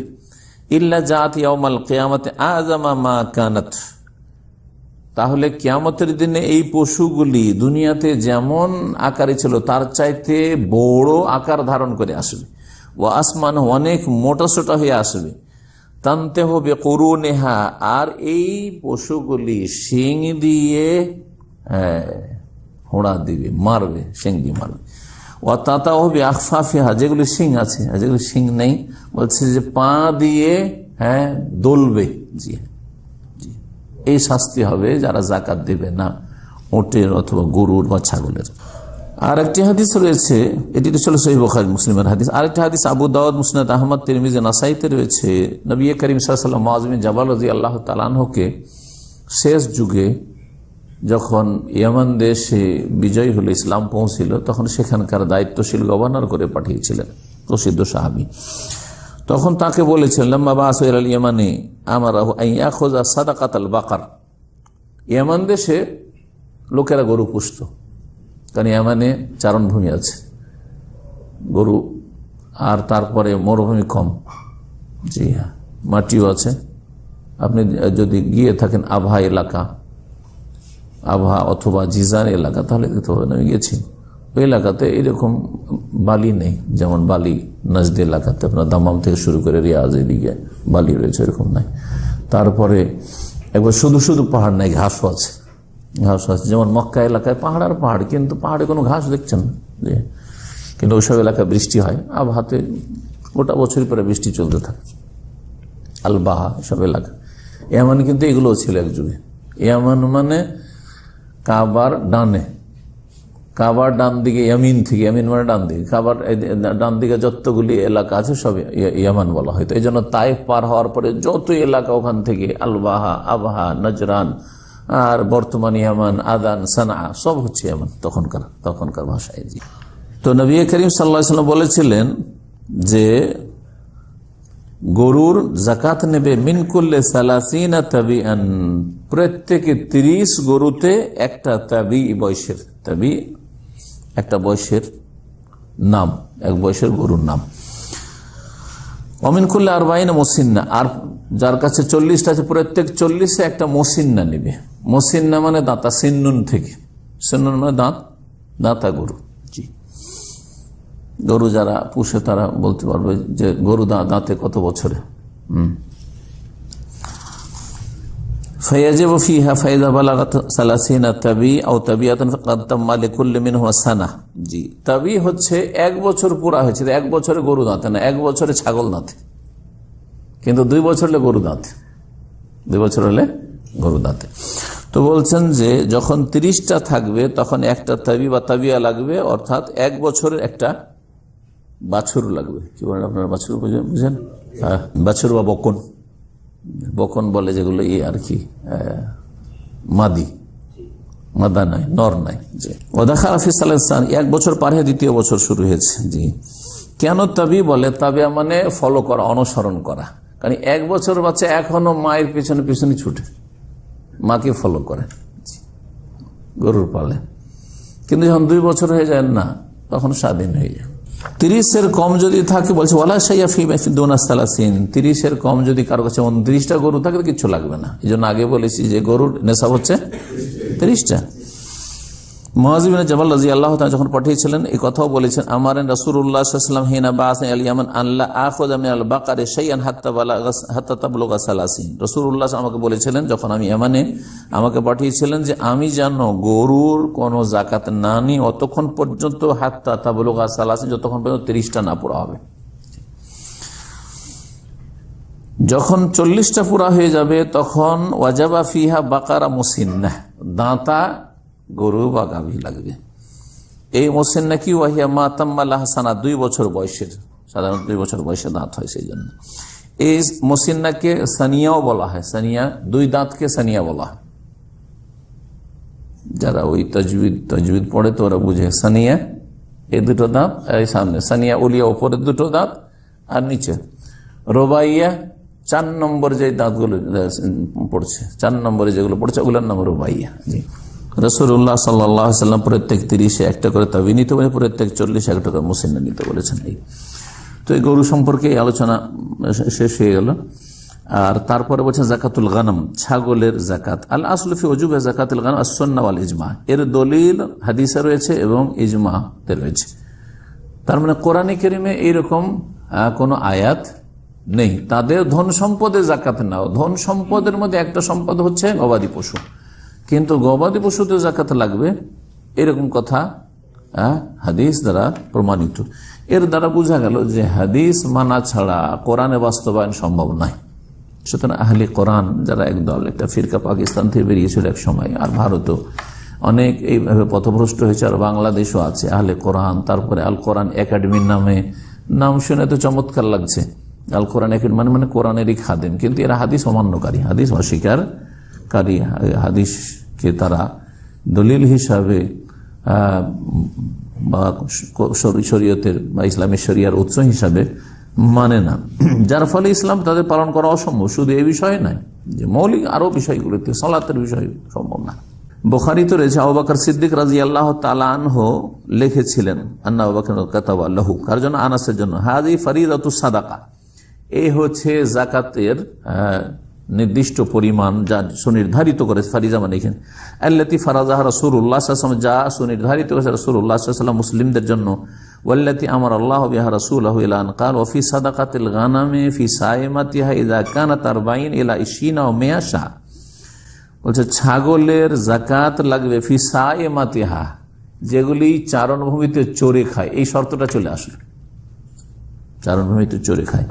ইল্লা জাআত ইয়াউমাল কিয়ামাতি আযামা মা কানাত, তাহলে কিয়ামতের দিনে এই পশুগুলি দুনিয়াতে যেমন আকারে ছিল তার চাইতে বড় আকার ধারণ করে আসবে। ওয়া আসমান, অনেক মোটাসোটা হয়ে আসবে। তানতে হবে কুরুনেহা, আর এই পশুগুলি শিং দিয়ে হোঁড়া দিবে, মারবে, শিং দিয়ে মারবে। ও তাতা হবে আখফাফিহা, যেগুলি শিং আছে, যেগুলি শিং নেই বলছে যে পা দিয়ে দোলবে। জি, এই শাস্তি হবে যারা যাকাত দেবে না উটের অথবা গরুর বা ছাগলের। আর একটি হাদিস রয়েছে, এটি তো ছিল সহিহ বুখারী মুসলিমের হাদিস। আরেকটি হাদিস আবু দাউদ, মুসনাদ আহমদ, তিরমিজি, নাসাইতে রয়েছে। নবী করিম সাল্লাল্লাহু আলাইহি ওয়াসাল্লাম মুআয বিন জাবাল রাদিয়াল্লাহু তাআলা আনহুকে শেষ যুগে যখন ইয়ামান দেশে বিজয় হলো, ইসলাম পৌঁছিল, তখন সেখানকার দায়িত্বশীল গভর্নর করে পাঠিয়েছিলেন প্রসিদ্ধ সাহাবী। তখন তাকে বলেছেন লাম্মা বাসু ইলাল ইয়ামানি আমারাহু আন ইয়াখুযা সাদাকাতাল বাকার, ইয়ামান দেশে লোকেরা গরু পুষত, কারণ ইয়ামানে চারণভূমি আছে, গরু, আর তারপরে মরুভূমি কম, জি হ্যাঁ, মাটিও আছে। আপনি যদি গিয়ে থাকেন আবহা এলাকা, আবহা অথবা জিজান এলাকা, তাহলে দেখতে পাবেন, আমি গেছি ওই এলাকাতে এরকম বালি নেই, যেমন বালি নজদি এলাকাতে আপনার দামাম থেকে শুরু করে রিয়াজ এদিকে বালি রয়েছে, এরকম নাই। তারপরে একবার শুধু শুধু পাহাড় নাই, ঘাসও আছে, ঘাসও আছে। যেমন মক্কা এলাকায় পাহাড় আর পাহাড়, কিন্তু পাহাড়ে কোনো ঘাস দেখছেন না, যে কিন্তু ওইসব এলাকায় বৃষ্টি হয়, আবহাতে গোটা বছর পরে বৃষ্টি চলতে থাকে, আলবাহা সব এলাকা। ইয়ামান কিন্তু এগুলোও ছিল এক যুগে। ইয়ামান মানে কাবার ডানে, কাবার ডান দিকে, ইয়ামিন থেকে, ইয়ামিন মানে ডান দিকে, কাবার ডান দিকে যতগুলি এলাকা আছে সব ইয়ামান বলা হয়। তো এই জন্য তাইফ পার হওয়ার পরে যত এলাকা ওখান থেকে আলবাহা, আবহা, নজরান, আর বর্তমান ইয়ামান, আদান, সানা, সব হচ্ছে ইয়ামান তখনকার ভাষায়। জি, তো নবী করিম সাল্লাল্লাহু আলাইহি ওয়াসাল্লাম বলেছিলেন যে গরুর জাকাত নেবে মিনকুল্লে সালাসিনা তাবিআন, প্রত্যেকে 30 গরুতে একটা তাবি বয়সের, তাবি একটা বয়সের নাম, এক বয়সের গরুর নাম। অমিনকুল্লে আরবাইন মুসিন্না, আর যার কাছে 40টা আছে প্রত্যেক 40-এ একটা মুসিন্না নেবে। মুসিন্না মানে দাঁতা, সিন্নুন থেকে, সিন্নুন মানে দাঁত, দাঁতা গরু। জি, গরু যারা পুষে তারা বলতে পারবে যে গরু দাঁতে কত বছরে। ফায়াজিবু ফিহা ফাইযা বালাগাত সালাসিনা তাবি আও তাবিয়াতান ফাকাদ তাম্মা লিকুল্লি মিনহুমা সানাহ। জি, তাবি হচ্ছে 1 বছর পুরা হয়েছে, 1 বছরে গরু দাঁতে না, 1 বছরে ছাগল দাঁতে, কিন্তু 2 বছর হলে গরু দাঁতে, 2 বছর হলে গরু দাঁতে। তো বলছেন যে যখন 30টা থাকবে তখন একটা তাবি বা তাবিয়া লাগবে, অর্থাৎ 1 বছরের একটা বাছুর লাগবে। কি বলেন আপনারা, বাছুর বুঝেন? বাছুর বা বকন, বকন বলে যেগুলো আর কি, মাদি, মাদা নাই, নর নাই। যে ওয়াদাখা ফি সালাসান, 1 বছর পার হয়ে 2য় বছর শুরু হয়েছে। জি, কেন তাবি বলে? তাবিয়া মানে ফলো করা, অনুসরণ করা। কারণ 1 বছর বাচ্চা এখনো মায়ের পিছনে পিছনে ছুটে, মাকে ফলো করে, গরুর পালে। কিন্তু যখন 2 বছর হয়ে যায় না, তখন স্বাধীন হয়ে যায়। 30-এর কম যদি থাকে, বলছে ওয়ালা শাইয়া ফি দুনা সালাসিন, 30-এর কম যদি কারো কাছে 29টা গরু থাকে কিছু লাগবে না। এই জন্য আগে বলেছি যে গরুর নেশাব হচ্ছে 30টা। মুআয ইবনে জাবাল রাদিয়াল্লাহু তাআলা যখন পাঠিয়েছিলেন, এই কথাও বলেছেন, আমারেন রাসূলুল্লাহ সাল্লাল্লাহু আলাইহি ওয়াসাল্লাম হিনা বাআসা আল ইয়ামান আল্লা আখুযা মিনাল বাকারি শাইআন হাত্তা তাবলুগা সালাসিন। রাসূলুল্লাহ আমাকে বলেছিলেন যখন আমি ইয়ামানে, আমাকে পাঠিয়েছিলেন যে আমি যেন গরুর কোনো যাকাত না নিই অতক্ষণ পর্যন্ত, হাত্তা তাবলুগা সালাসিন, যতক্ষণ পর্যন্ত 30টা না পুরা হবে। যখন 40টা পুরা হয়ে যাবে তখন ওয়াজাবা ফিহা বাকারা মুসিন্নাহ, দাঁতা গরু বা গাভী লাগবে। এই মুসিন্না কি? ওয়াহিয়া মা তাম্মা লাহা সানা, 2 বছর বয়সের, সাধারণত 2 বছর বয়সে দাঁত হয়, সেই জন্য এই মুসিন্নাকে সানিয়াও বলা হয়। সানিয়া, 2 দাঁতকে সানিয়া বলা হয়। যারা ওই তাজবিদ পড়ে তো ওরা বুঝে, সানিয়া এই 2টো দাঁত, এই সামনে সানিয়া উলিয়া উপরের 2টো দাঁত, আর নিচে রোবাইয়া 4 নম্বর যে দাঁতগুলো পড়ছে, 4 নম্বরে যেগুলো পড়ছে ওগুলোর নাম রোবাইয়া। জি, রাসূলুল্লাহ সাল্লাল্লাহু আলাইহি ওয়াসাল্লাম প্রত্যেক 30-এ একটা করে তাবি নিতে বলে, প্রত্যেক 40-এ একটা করে মুসিন্না নিতে বলেছেন। তো এই গরু সম্পর্কে এই আলোচনা শেষ হয়ে গেল। আর তারপরে বলছেন যাকাতুল গানাম, ছাগলের যাকাত। আল আসলু ফি ওজুব যাকাতুল গানাম আস-সুন্নাহ ওয়াল ইজমা, এর দলিল হাদিসে রয়েছে এবং ইজমাতে রয়েছে। তার মানে কোরআনে কারীমে এইরকম কোনো আয়াত নেই তাদের ধন সম্পদের যাকাত নাও। ধন সম্পদের মধ্যে একটা সম্পদ হচ্ছে গবাদি পশু, কিন্তু গবাদি পশুতে যাকাত লাগবে এরকম কথা হাদিস দ্বারা প্রমাণিত। এর দ্বারা বোঝা গেল যে হাদিস মানা ছাড়া কোরআনে বাস্তবায়ন সম্ভব নয়। সুতরাং আহলে কোরআন যারা একদল, একটা ফিরকা পাকিস্তান থেকে বেরিয়েছিল এক সময়, আর ভারতও অনেক এইভাবে পথভ্রষ্ট হয়েছে, আর বাংলাদেশও আছে আহলে কোরআন। তারপরে আল কোরআন একাডেমির নাম শুনে তো চমৎকার লাগছে। আল কোরআন একাডেমি মানে কোরআনেরই খাদেম, কিন্তু এরা হাদিস অমান্যকারী, হাদিস অস্বীকারী, হাদিসকে তারা দলিল হিসাবে বা শরীয়তের বা ইসলামের শরিয়ার উৎস হিসাবে মানে না, যার ফলে ইসলাম তাদের পালন করা অসম্ভব। শুধু এই বিষয়ে নয়, যে মৌলিক আরো বিষয়গুলোতে, সালাতের বিষয় সম্ভব না। বুখারীতে রয়েছে আবু বকর সিদ্দিক রাদিয়াল্লাহু তাআলা আনহু লিখেছিলেন, আন্না আবু বকর কাতাবা লাহু, কার জন্য? আনাসের জন্য। হাযি ফারিদাতুস সাদাকা, এই হচ্ছে যাকাতের নির্দিষ্ট পরিমাণ যা সুনির্ধারিত করেছে। ফারিজা মানে এখানে আল্লাতী ফারাজাহা রাসূলুল্লাহ সাল্লাল্লাহু আলাইহি ওয়াসাল্লাম, যা সুনির্ধারিত করেছে রাসূলুল্লাহ সাল্লাল্লাহু আলাইহি ওয়াসাল্লাম মুসলিমদের জন্য। ওয়াল্লাতী আমারা আল্লাহু বিহা রাসূলাহু ইলা আন ক্বাল ওয়া ফি সাদাকাতিল গানামি ফি সাইমাতিহা ইযা কানাত 40 ইলা 20 ওয়া 100 শা। বলছে ছাগলের যাকাত লাগবে ফি সাইমাতিহা, যেগুলি চারণভূমিতে চরে খায়, এই শর্তটা চলে আসলো, চারণভূমিতে চরে খায়।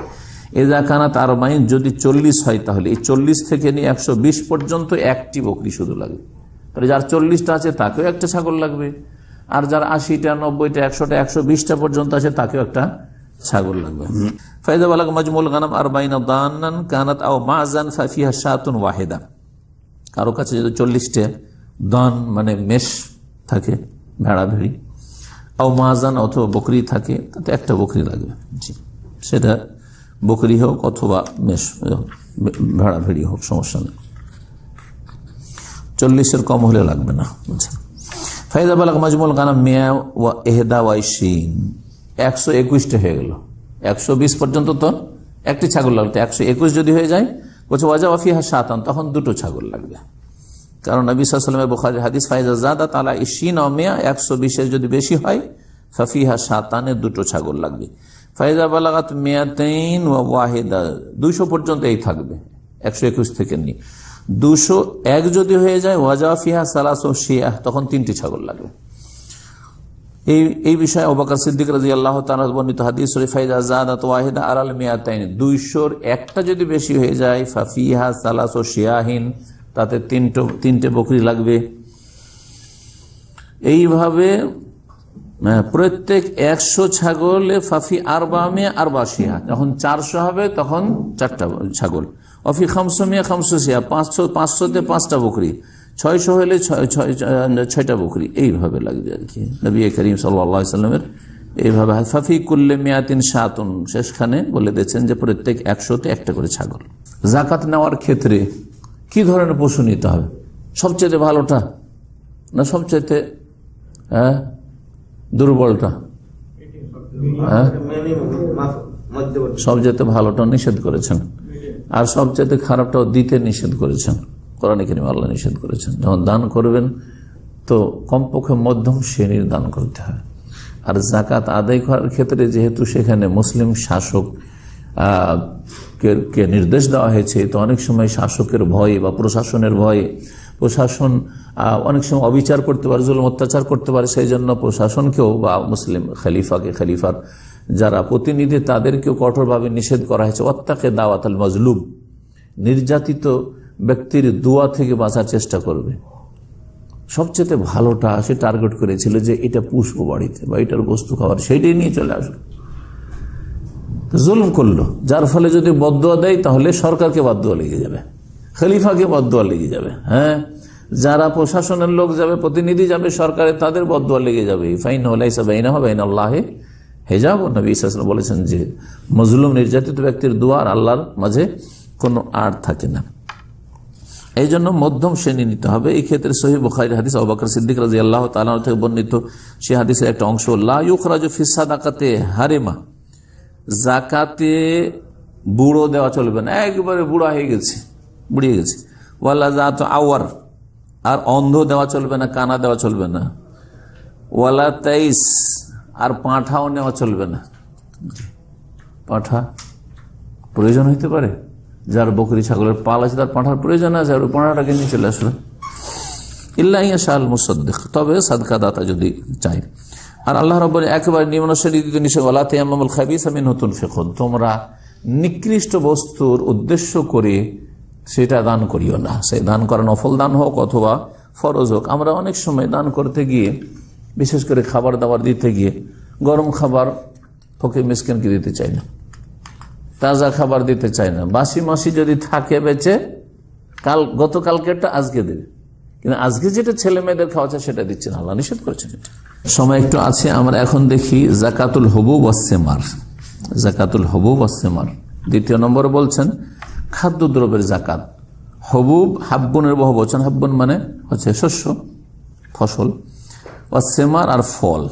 এজা কানাত 40, যদি 40 হয় তাহলে এই 40 থেকে নিয়ে 120 পর্যন্ত একটি বকরি শুধু লাগবে। তাহলে যার 40টা আছে তাকেও একটা ছাগল লাগবে, আর যার 80টা 90টা 100টা 120টা পর্যন্ত আছে তাকেও একটা ছাগল লাগবে। ফাইদা বালাগ মাজমুল গানাম 40 দানান কানাত আও মাযান ফাফিহা শাতুন ওয়াহিদা, কারো কাছে যদি 40টা দান মানে মেষ থাকে, ভেড়া ভেড়ি, আও মাযান অথবা বকরি থাকে, তাতে একটা বকরি লাগবে। জি, সেটা বকরি হোক অথবা মেষ ভেড়া ভেড়ি হোক, সমস্যা নেই। 40-এর কম হলে লাগবে না, বুঝছেন। ফাইদা বালাগ মাজমুল গানাম মিয়া ওয়া ইহদা ওয়া 121টা হয়ে গেল। 120 পর্যন্ত তো একটি ছাগল লাগতো, 121 যদি হয়ে যায় বলছে ওয়াজাবা ফিহা শাতান, তখন দুটো ছাগল লাগবে। কারণ নবী সাল্লাল্লাহু আলাইহি ওয়াসাল্লামের বুখারী হাদিস ফাইজা জাদাত আলা 20 ওয়া মিয়া, 120 যদি বেশি হয় ফাফিহা শাতানে, দুটো ছাগল লাগবে। ফাইজা বালাগাত মিয়াতাইন ওয়া ওয়াহিদা, 200 পর্যন্ত এই থাকবে, 121 থেকে নিয়ে 201 যদি হয়ে যায় ওয়াজাবা ফিহা সালাসু শিয়া, তখন 3টি ছাগল লাগবে। এই বিষয়ে আবু বকর সিদ্দিক রাদিয়াল্লাহু তাআলা বর্ণিত হাদিস শরীফ ফাইজা জাদাত ওয়াহিদা আলাল মিয়াতাইন, 200-র একটা যদি বেশি হয়ে যায় ফাফিহা সালাসু শিয়াহিন, তাতে তিনটে বকরি লাগবে। এইভাবে প্রত্যেক 100 ছাগলে ফাফি আরবামে আরবা শিয়া, যখন 400 হবে তখন 4টা ছাগল। অফি খামসমিয়া খামসিয়া, 500-তে 5টা বকরি, 600 হলে 6টা বকরি, এইভাবে লাগবে আর কি। নবী করিম সাল্লাল্লাহু আলাইহি ওয়াসাল্লামের এইভাবে ফাফি কুল্লে মিয়াতিন শাতুন, শেষখানে বলে দিয়েছেন যে প্রত্যেক 100-তে একটা করে ছাগল। যাকাত নেওয়ার ক্ষেত্রে কি ধরনের পশু নিতে হবে? সবচেয়ে ভালোটা না সবচেয়ে দুর্বলটা? সবচেয়ে ভালোটা নিষেধ করেছেন, আর সবচেয়ে খারাপটাও দিতে নিষেধ করেছেন। কোরআনে কারিমে আল্লাহ নিষেধ করেছেন যখন দান করবেন তো কমপক্ষে মধ্যম শ্রেণীর দান করতে হয়। আর যাকাত আদায় করার ক্ষেত্রে যেহেতু সেখানে মুসলিম শাসক কে নির্দেশ দেওয়া হয়েছে, তো অনেক সময় শাসকের ভয়ে বা প্রশাসনের ভয়ে, প্রশাসন অনেক সময় অবিচার করতে পারে, জুলুম অত্যাচার করতে পারে, সেই জন্য প্রশাসনকেও বা মুসলিম খলিফার যারা প্রতিনিধি তাদেরকেও কঠোরভাবে নিষেধ করা হয়েছে। ওয়াত্তাকে দাওয়াতাল মাজলুম, নির্যাতিত ব্যক্তির দোয়া থেকে বাঁচার চেষ্টা করবে। সবচেয়ে ভালোটা সে টার্গেট করেছিল যে এটা পুষবো বাড়িতে বা এটার বস্তু খাবার, সেইটাই নিয়ে চলে আসলো, জুলুম করলো, যার ফলে যদি বদদুয়া দেয় তাহলে সরকারকে বদদুয়া লেগে যাবে, খলিফাকে বদদুয়া লেগে যাবে। হ্যাঁ, যারা প্রশাসনের লোক যাবে, প্রতিনিধি যাবে সরকারে, তাদের বদদুয়া লেগে যাবে। ফাইন লাইসা বাইনাহু বাইনা আল্লাহি হিজাব, নবী সাল্লাল্লাহু আলাইহি ওয়াসাল্লাম বলেছেন যে মজলুম নির্যাতিত ব্যক্তির দোয়া আর আল্লাহর মাঝে কোনো আড় থাকে না। এই জন্য মধ্যম শ্রেণী নিতে হবে। এই ক্ষেত্রে সহিহ বুখারীর হাদিস আবু বকর সিদ্দিক রাদিয়াল্লাহু তাআলা থেকে বর্ণিত সেই হাদিসের একটা অংশ, লা ইউখরাজু ফিস সাদাকাতে হারিমা, যাকাতে বুড়ো দেওয়া চলবে না, একবারে বুড়া হয়ে গেছে, বুড়িয়ে গেছে। ওয়ালা জাত আওয়ার, আর অন্ধ দেওয়া চলবে না, কানা দেওয়া চলবে না। ওয়ালা তাইস, আর পাঁঠাও নেওয়া চলবে না। পাঁঠা প্রয়োজন হইতে পারে, যার বকরি ছাগলের পাল আছে তার পাঁঠার প্রয়োজন আছে, আর ওই পাঁঠাটাকে নিয়ে চলে আসলো। ইল্লা ইয়াশা আল মুসাদ্দিক, তবে সাদকা দাতা যদি চাই। আর আল্লাহ রাব্বুল একেবারে নিম্ন শ্রেণীতে নিষেধ, ওয়ালা তায়াম্মামুল খাবিসা মিনহু তুনফিকুন, তোমরা নিকৃষ্ট বস্তুর উদ্দেশ্য করে সেটা দান করিও না। সেই দান করা নফল দান হোক অথবা ফরজ হোক। আমরা অনেক সময় দান করতে গিয়ে, বিশেষ করে খাবার দাবার দিতে গিয়ে, গরম খাবার ফকির মিসকিনকে দিতে চাই না, তাজা খাবার দিতে চাই না। বাসি মাসি যদি থাকে বেঁচে, গতকালকেরটা আজকে দেবে, কিন্তু আজকে যেটা ছেলে মেয়েদের খাওয়াচ্ছে সেটা দিচ্ছে না, আল্লাহ নিষেধ করেছেন। এটা সময় একটু আছে, আমরা এখন দেখি যাকাতুল হুবুব ওয়াস সিমার। যাকাতুল হুবুব ওয়াস সিমার, দ্বিতীয় নম্বরে বলছেন খাদ্যদ্রব্যের যাকাত। হুবুব হাব্বুনের বহুবচন, হাব্বুন মানে হচ্ছে শস্য, ফসল, ওয়াস সিমার আর ফল।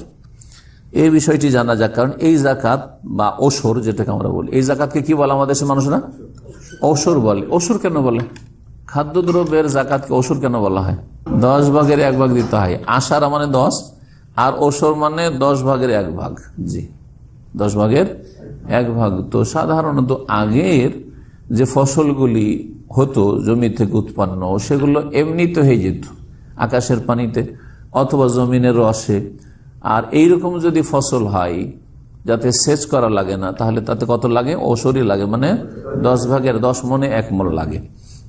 এই বিষয়টি জানা যাক, কারণ এই যাকাত বা ওসর যেটাকে আমরা বলি, এই যাকাতকে কি বলে আমাদের দেশের মানুষরা? ওসর বলে। ওসর কেন বলে? খাদ্যদ্রব্যের যাকাতকে ওসর কেন বলা হয়? 10 ভাগের 1 ভাগ দিতে হয়। আশারা মানে 10, আর ওসর মানে 10 ভাগের 1 ভাগ। জি, 10 ভাগের 1 ভাগ। তো সাধারণত আগের যে ফসলগুলি হতো জমি থেকে উৎপন্ন, সেগুলো এমনিতে হয়ে যেত আকাশের পানিতে অথবা জমিনের রসে। আর এইরকম যদি ফসল হয় যাতে সেচ করা লাগে না, তাহলে তাতে কত লাগে? ওসরই লাগে, মানে 10 ভাগের 10 মনে 1 মণ লাগে।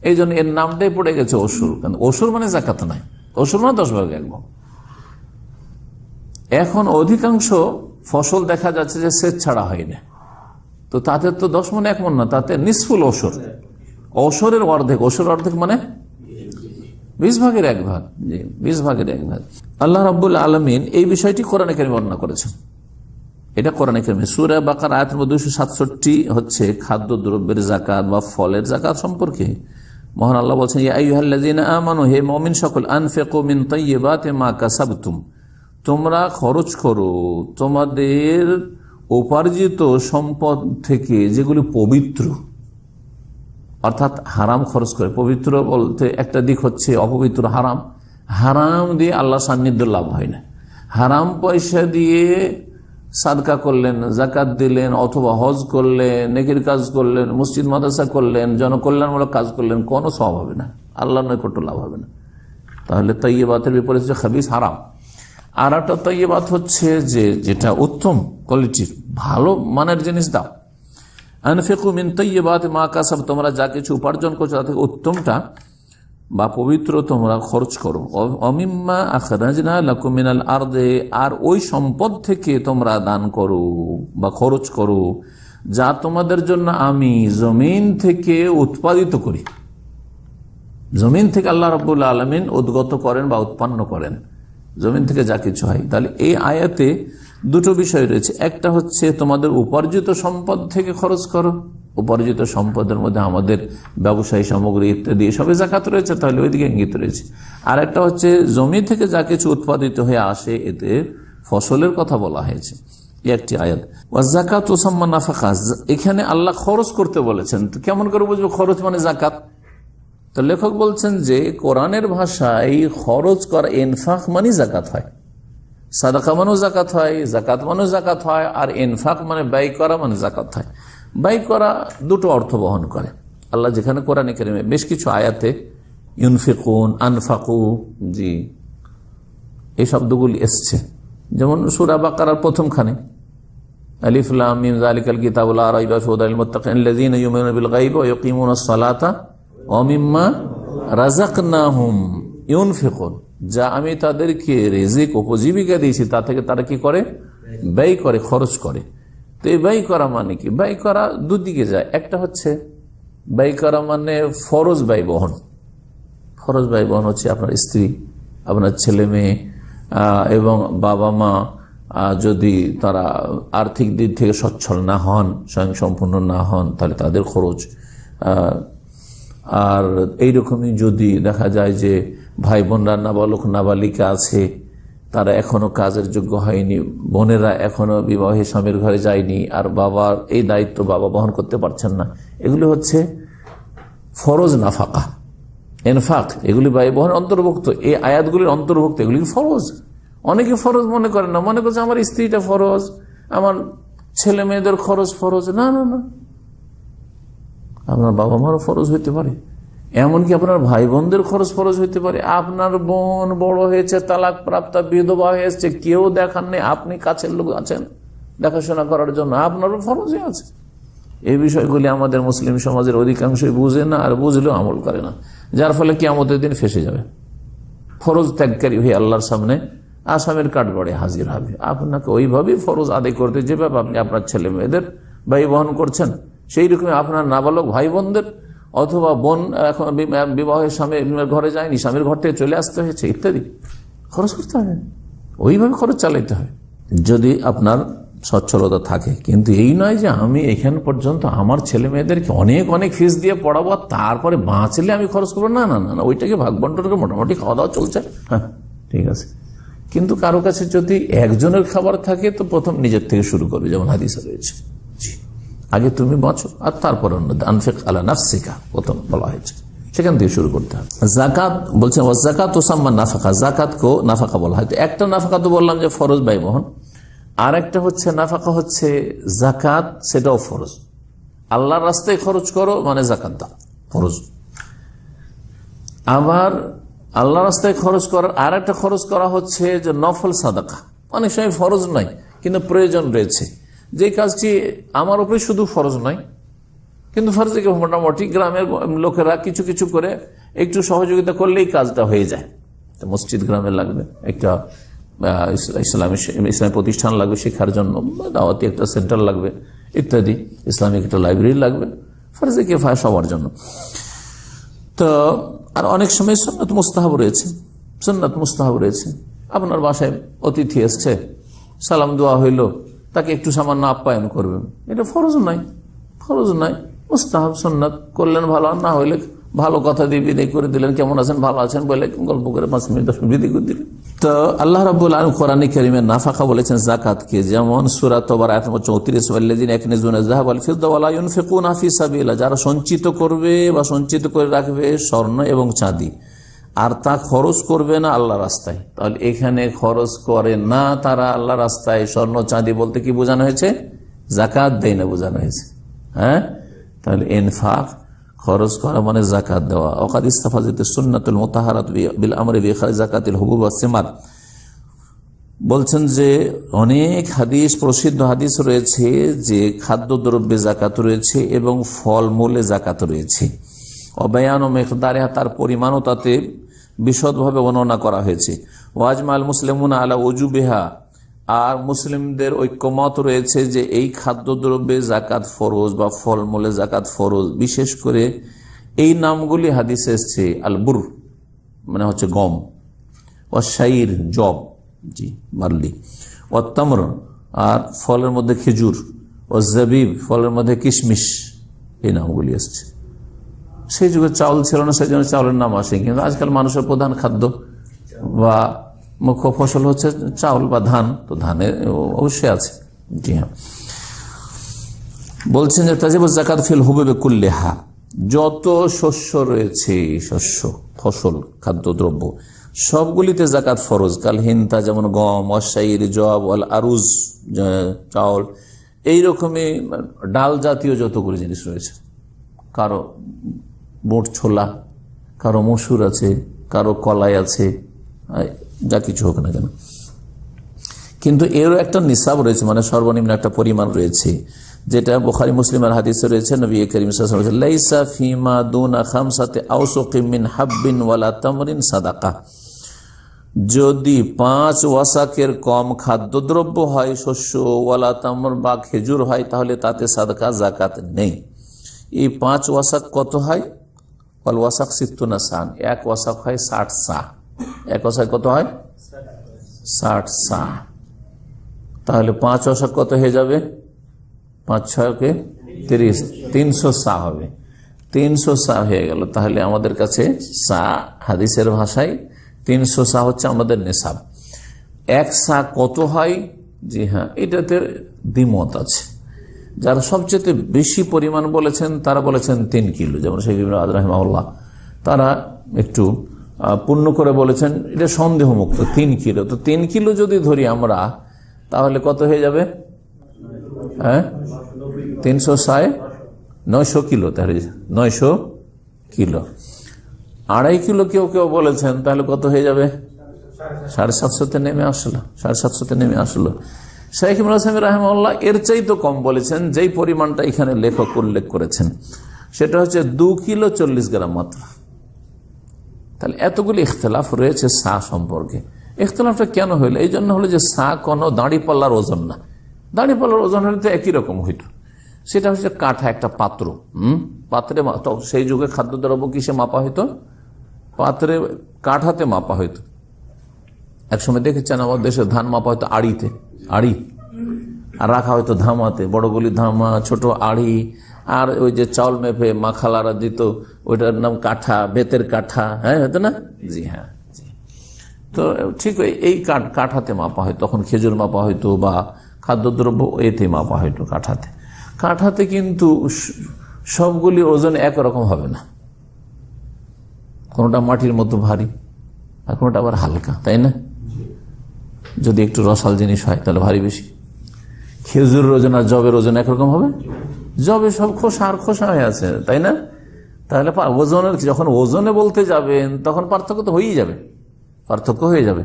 এই জন্য এর নামটাই পড়ে গেছে ওসর। ওসর মানে যাকাত নাই, ওসর মানে 10 ভাগের 1 ভাগ। এখন অধিকাংশ ফসল দেখা যাচ্ছে যে সেচ ছাড়া হয় না, তো তাতে তো 10 মণ 1 মণ না, তাতে নিসফুল ওসর, ওসরের অর্ধেক। ওসর অর্ধেক মানে 20 ভাগের 1 ভাগ। জি, 20 ভাগের 1 ভাগ। আল্লাহ রাব্বুল আলামিন এই বিষয়টি কোরআনে কারিমে বর্ণনা করেছেন। এটা কোরআনে কারিমে সূরা বাকারা আয়াত নম্বর 267 হচ্ছে খাদ্য দ্রব্যের যাকাত বা ফলের যাকাত সম্পর্কে। মহান আল্লাহ বলছেন, ইয়া আইয়ুহাল্লাযীনা আমানু, হে মুমিন সকল, আনফিকু মিন তাইয়্যিবাতি মা কাসাবতুম, তোমরা খরচ করো তোমাদের উপার্জিত সম্পদ থেকে যেগুলি পবিত্র, অর্থাৎ হারাম খরচ করে। পবিত্র বলতে একটা দিক হচ্ছে অপবিত্র, হারাম। হারাম দিয়ে আল্লাহ সান্নিধ্য লাভ হয় না। হারাম পয়সা দিয়ে সাদকা করলেন, যাকাত দিলেন, অথবা হজ করলেন, নেকির কাজ করলেন, মসজিদ মাদ্রাসা করলেন, জনকল্যাণমূলক কাজ করলেন, কোনো সওয়াব হবে না, আল্লাহর নৈকট্য লাভ হবে না। তাহলে তাইয়্যিবাতের বিপরীত হচ্ছে খাবিস, হারাম। আর একটা তাইয়্যিবাত হচ্ছে যে যেটা উত্তম কোয়ালিটির, ভালো মানের জিনিস দাও। আনফিকু মিন তাইয়্যিবাতি মা কাসাব, তোমরা যা কিছু উপার্জন করছো তা থেকে উত্তমটা বা পবিত্র তোমরা খরচ করো। অমিম্মা আখরাজনা লাকুম মিনাল আরদে, আর ওই সম্পদ থেকে তোমরা দান করো বা খরচ করো যা তোমাদের জন্য আমি জমিন থেকে উৎপাদিত করি। জমিন থেকে আল্লাহ রাব্বুল আলামিন উদ্গত করেন বা উৎপন্ন করেন, জমিন থেকে যা কিছু হয়। তাহলে এই আয়াতে দুটো বিষয় রয়েছে। একটা হচ্ছে তোমাদের উপার্জিত সম্পদ থেকে খরচ করো, উপার্জিত সম্পদের মধ্যে আমাদের ব্যবসায়ী সামগ্রী ইত্যাদি সবে যাকাত রয়েছে, তাহলে ওইদিকে ইঙ্গিত রয়েছে। আর একটা হচ্ছে জমি থেকে যা কিছু উৎপাদিত হয়ে আসে, এতে ফসলের কথা বলা হয়েছে। একটি আয়াত যাকাত তুসাম্মা নাফাকা, এখানে আল্লাহ খরচ করতে বলেছেন। তো কেমন করে বুঝবো খরচ মানে যাকাত? তো লেখক বলছেন যে কোরআনের ভাষায় খরচ করা ইনফাক মানে যাকাত হয়, সাদাকা মানেও যাকাত হয়, যাকাত মানেও যাকাত হয়, আর ইনফাক মানে ব্যয় করা মানে যাকাত হয়। ব্যয় করা দুটো অর্থ বহন করে। আল্লাহ যেখানে কোরআনে কারিমে বেশ কিছু আয়াতে ইউনফিকুন, আনফাকু, জি, এই শব্দগুলি এসছে, যেমন সূরা বাকারার প্রথমখানে আলিফ লাম মিম যালিকাল কিতাবু লা রাইবা ফিহি হুদাল লিল মুত্তাকিন আল্লাযীনা ইউমিনুনা বিল গায়বি ওয়া ইয়াকিমুনাস সালাতা ওয়া মিম্মা রাযাকনাহুম ইউনফিকুন, যা আমি তাদেরকে রিজিক উপজীবিকা দিয়েছি তা থেকে তারা কি করে? ব্যয় করে, খরচ করে। তো এই ব্যয় করা মানে কি? ব্যয় করা দুদিকে যায়। একটা হচ্ছে ব্যয় করা মানে ফরজ ব্যয় বহন। ফরজ ব্যয় বহন হচ্ছে আপনার স্ত্রী, আপনার ছেলে মেয়ে এবং বাবা মা যদি তারা আর্থিক দিক থেকে সচ্ছল না হন, স্বয়ংসম্পূর্ণ না হন, তাহলে তাদের খরচ। আর এইরকমই যদি দেখা যায় যে ভাই বোনরা নাবালক নাবালিকা আছে, তারা এখনো কাজের যোগ্য হয়নি, বোনেরা এখনো বিবাহে স্বামীর ঘরে যায়নি, আর বাবার এই দায়িত্ব বাবা বহন করতে পারছেন না, এগুলি হচ্ছে ফরজ নাফাকা, ইনফাক, এগুলি ব্যয় বহন অন্তর্ভুক্ত। এই আয়াতগুলির অন্তর্ভুক্ত, এগুলি ফরজ। অনেকে ফরজ মনে করেন না, মনে করছে আমার স্ত্রীটা ফরজ, আমার ছেলে মেয়েদের খরচ ফরজ। না না না, আপনার বাবা মারও ফরজ হইতে পারে, এমনকি আপনার ভাই বোনদের খরচ ফরজ হইতে পারে। আপনার বোন বড় হয়েছে, তালাক প্রাপ্ত, বিধবা হয়েছে, কেউ দেখার নেই, আপনি কাছের লোক আছেন দেখাশোনা করার জন্য, আপনারও ফরজই আছে। এই বিষয়গুলি আমাদের মুসলিম সমাজের অধিকাংশই বুঝে না, আর বুঝলেও আমল করে না, যার ফলে কিয়ামতের দিন ফেসে যাবে। ফরজ ত্যাগকারী হয়ে আল্লাহর সামনে আসামের কাঠগড়ে হাজির হবে। আপনাকে ওইভাবেই ফরজ আদায় করতে, যেভাবে আপনি আপনার ছেলে মেয়েদের ব্যয় বহন করছেন, সেই রকমই আপনার নাবালক ভাই বোনদের, অথবা বোন এখন বিবাহের স্বামীর ঘরে যায়নি, স্বামীর ঘর থেকে চলে আসতে হয়েছে, ইত্যাদি খরচ করতে হবে, ওইভাবে খরচ চালাইতে হবে যদি আপনার সচ্ছলতা থাকে। কিন্তু এই নয় যে আমি এখান পর্যন্ত আমার ছেলে মেয়েদেরকে অনেক অনেক ফিস দিয়ে পড়াবো, তারপরে বাঁচলে আমি খরচ করবো। না না না, ওইটাকে ভাগ বন্টনকে মোটামুটি খাওয়া দাওয়া চলছে, হ্যাঁ ঠিক আছে। কিন্তু কারো কাছে যদি একজনের খাবার থাকে, তো প্রথম নিজের থেকে শুরু করবে, যেমন হাদিসে রয়েছে, আগে তুমি বাঁচো আর তারপর অন্য। আনফিক আলা নাফসিকা প্রথম বলা হয়েছে, সেখান থেকে শুরু করতে হবে। যাকাত বলছেন যাকাত তুসাম্মা নাফাকা, যাকাতকেও নাফাকা বলা হয়। তো একটা নাফাকা তো বললাম যে ফরজ ব্যয় বহন, আর একটা হচ্ছে নাফাকা হচ্ছে যাকাত, সেটাও ফরজ। আল্লাহর রাস্তায় খরচ করো মানে যাকাত দাও, ফরজ। আবার আল্লাহ রাস্তায় খরচ করার আর একটা খরচ করা হচ্ছে যে নফল সাদাকা, অনেক সময় ফরজ নয় কিন্তু প্রয়োজন রয়েছে, যে কাজটি আমার উপরে শুধু ফরজ নয় কিন্তু ফরজকে মোটামুটি গ্রামের লোকেরা কিছু কিছু করে একটু সহযোগিতা করলেই কাজটা হয়ে যায়। মসজিদ গ্রামে লাগবে, একটা ইসলামী প্রতিষ্ঠান লাগবে শিক্ষার জন্য, দাওয়াতি একটা সেন্টার লাগবে ইত্যাদি, ইসলামিক একটা লাইব্রেরি লাগবে, ফরজে কিফায়া সবার জন্য। তো আর অনেক সময় সুন্নাত মুস্তাহাব রয়েছে, সুন্নাত মুস্তাহাব রয়েছে। আপনার বাসায় অতিথি এসছে, সালাম দোয়া হইল, তাকে একটু সামান্য আপ্যায়ন করবেন, এটা ফরজ নয়, ফরজ নয়, মুস্তাহাব সুন্নাত। করলেন ভালো, না হইলে ভালো কথা দিয়ে বিদায় করে দিলেন, কেমন আছেন, ভালো আছেন বলে গল্প করে 5 মিনিট 10 মিনিট বিদায় করে দিলেন। তো আল্লাহ রাব্বুল আলামিন কোরআনে কারীমে নাফাকা বলেছেন জাকাতকে, যেমন সূরা তওবার আয়াত নম্বর 34, ওয়াল্লাযিনা ইয়াকনিজুনা যাহাব ওয়াল ফিদ্দা ওয়া লা ইউনফিকুনা ফি সাবিলিল্লাহ, যারা সঞ্চিত করবে বা সঞ্চিত করে রাখবে স্বর্ণ এবং চাঁদি, আর তা খরচ করবে না আল্লাহ রাস্তায়। তাহলে এখানে খরচ করে না তারা আল্লাহ রাস্তায়, স্বর্ণ চাঁদি বলতে কি বোঝানো হয়েছে? জাকাত দেয় না বোঝানো হয়েছে। হ্যাঁ, তাহলে ইনফাক খরচ করা মানে জাকাত দেওয়া। ওয়াকাদ ইস্তাফাজাত সুন্নাতুল মুতাহারাত বিল আমরি বিইখরাজ যাকাতিল হুবুব ওয়াস সিমার, বলছেন যে অনেক হাদিস, প্রসিদ্ধ হাদিস রয়েছে যে খাদ্যদ্রব্যে জাকাত রয়েছে এবং ফলমূলে জাকাত রয়েছে। অবয়ান ও মিকদারিহা, তার পরিমাণও তাতে বিশদভাবে বর্ণনা করা হয়েছে। ওয়াজমাল মুসলিমুনা আলা ওজুবিহা, আর মুসলিমদের ঐক্যমত রয়েছে যে এই খাদ্যদ্রব্যে জাকাত ফরজ বা ফলমূলে জাকাত ফরজ। বিশেষ করে এই নামগুলি হাদিসে এসছে, আলবুর মানে হচ্ছে গম, ও শাইর জব, জি বার্লি, ও তামর আর ফলের মধ্যে খেজুর, ও জাবিব ফলের মধ্যে কিশমিশ, এই নামগুলি এসছে। সেই যুগে চাউল ছিল না, সেই জন্য চাউলের নাম আসে, কিন্তু আজকাল মানুষের প্রধান খাদ্য বা মুখ্য ফসল হচ্ছে চাউল বা ধান, তো ধানের অবশ্যই আছে। জি হ্যাঁ, বলছেন যে তাজিবুজ যাকাত ফিল হুবুবি কুল্লিহা, যত শস্য রয়েছে, শস্য ফসল খাদ্যদ্রব্য সবগুলিতে জাকাত ফরজ। কাল হিন্তা, যেমন গম, অশাইর জব, আল আরুজ চাউল, এইরকমই ডাল জাতীয় যতগুলি জিনিস রয়েছে, কারো বুট ছোলা, কারো মসুর আছে, কারো কলাই আছে, যা কিছু হোক না কেন, কিন্তু এরও একটা নিসাব রয়েছে, মানে সর্বনিম্ন একটা পরিমাণ রয়েছে, যেটা বুখারী মুসলিমের হাদিসে রয়েছে। নবী করিম সাল্লাল্লাহু আলাইহি ওয়াসাল্লাম লাইসা ফিমা দুনা খামসাতি আওসুকিন মিন হাব্বিন ওয়ালা তামরিন সাদাকা, যদি 5 ওয়াসাকের কম খাদ্যদ্রব্য হয়, শস্য ওয়ালা তামর বা খেজুর হয়, তাহলে তাতে সাদকা জাকাত নেই। এই 5 ওয়াসাক কত হয়? ওয়াল ওয়াসাক 60 সান, 1 ওয়াসাক হয় 60 সা। 1 ওয়াসাক কত হয়? 60 সা। তাহলে 5 ওয়াসাক কত হয়ে যাবে? 5 6 30, 300 সা হবে। 300 সা হয়ে গেল। তাহলে আমাদের কাছে সা, হাদিসের ভাষায় 300 সা হচ্ছে আমাদের নেশাব। 1 সা কত হয়? জি হ্যাঁ, এটাতে দ্বিমত আছে। যারা সবচেয়ে বেশি পরিমাণ বলেছেন তারা বলেছেন 3 কিলো, যেমন শেখ ইবনে বাজ রাহিমাহুল্লাহ, তারা একটু পূর্ণ করে বলেছেন এটা সন্দেহমুক্ত 3 কিলো। তো 3 কিলো যদি ধরি আমরা, তাহলে কত হয়ে যাবে? হ্যাঁ, 300 সায় 900 কিলো, তাহলে 900 কিলো। 2.5 কিলো কেউ কেউ বলেছেন, তাহলে কত হয়ে যাবে? 750 নেমে আসলো, 750 নেমে আসলো। শাইখ ইবনে উসাইমিন রাহিমাহুল্লাহ এর চাইতে কম বলেছেন, যেই পরিমাণটা এখানে লেখক উল্লেখ করেছেন সেটা হচ্ছে 2 কিলো 40 গ্রাম মাত্র। তাহলে এতগুলি ইখতিলাফ রয়েছে সা সম্পর্কে। ইখতিলাফটা কেন হইলো? এই জন্য হলো যে সা কোনো দাঁড়িপাল্লার ওজন না। দাঁড়িপাল্লার ওজন হলে তো একই রকম হইত। সেটা হচ্ছে কাঠা, একটা পাত্র, পাত্রে, সেই যুগে খাদ্যদ্রব্য কিসে মাপা হইতো? পাত্রে, কাঠাতে মাপা হইতো। একসময় দেখেছেন আমাদের দেশে ধান মাপা হয়তো আড়িতে, আড়ি, আর রাখা হয়তো ধামাতে, বড়গুলি ধামা, ছোট আড়ি, আর ওই যে চাউল মেপে মাখালারা দিত, ওইটার নাম কাঠা, বেতের কাঠা, হ্যাঁ হতো না? জি হ্যাঁ, তো ঠিক এই কাঠাতে মাপা হয়। তখন খেজুর মাপা হয়তো বা খাদ্যদ্রব্য এতে মাপা হয়তো কাঠাতে। কাঠাতে কিন্তু সবগুলি ওজন একরকম হবে না, কোনোটা মাটির মতো ভারী আর কোনোটা আবার হালকা, তাই না? যদি একটু রসাল জিনিস হয় তাহলে ভারী বেশি। খেজুরের ওজন আর জবের ওজন একরকম হবে? জবে সব খোসা আর খোসা হয়ে আছে, তাই না? তাহলে ওজনের, যখন ওজনে বলতে যাবেন তখন পার্থক্য তো হয়েই যাবে, পার্থক্য হয়ে যাবে।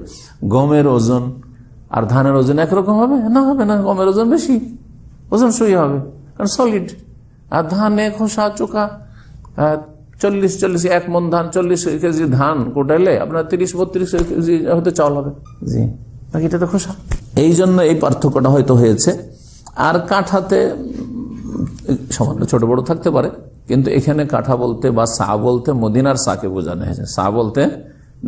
গমের ওজন আর ধানের ওজন একরকম হবে না? হবে না, গমের ওজন বেশি, ওজন সই হবে, কারণ সলিড। আর ধানে খোসা চোখা, 40 1 মন ধান, 40 কেজি ধান কোটাইলে আপনার 30-32 কেজি হয়তো চাউল হবে। জি, বাকিটা তো খোসা। এই জন্য এই পার্থক্যটা হয়তো হয়েছে। আর কাঠাতে সামান্য ছোট বড় থাকতে পারে, কিন্তু এখানে কাঠা বলতে বা সা বলতে মদিনার সাকে বোঝানো হয়েছে। সা বলতে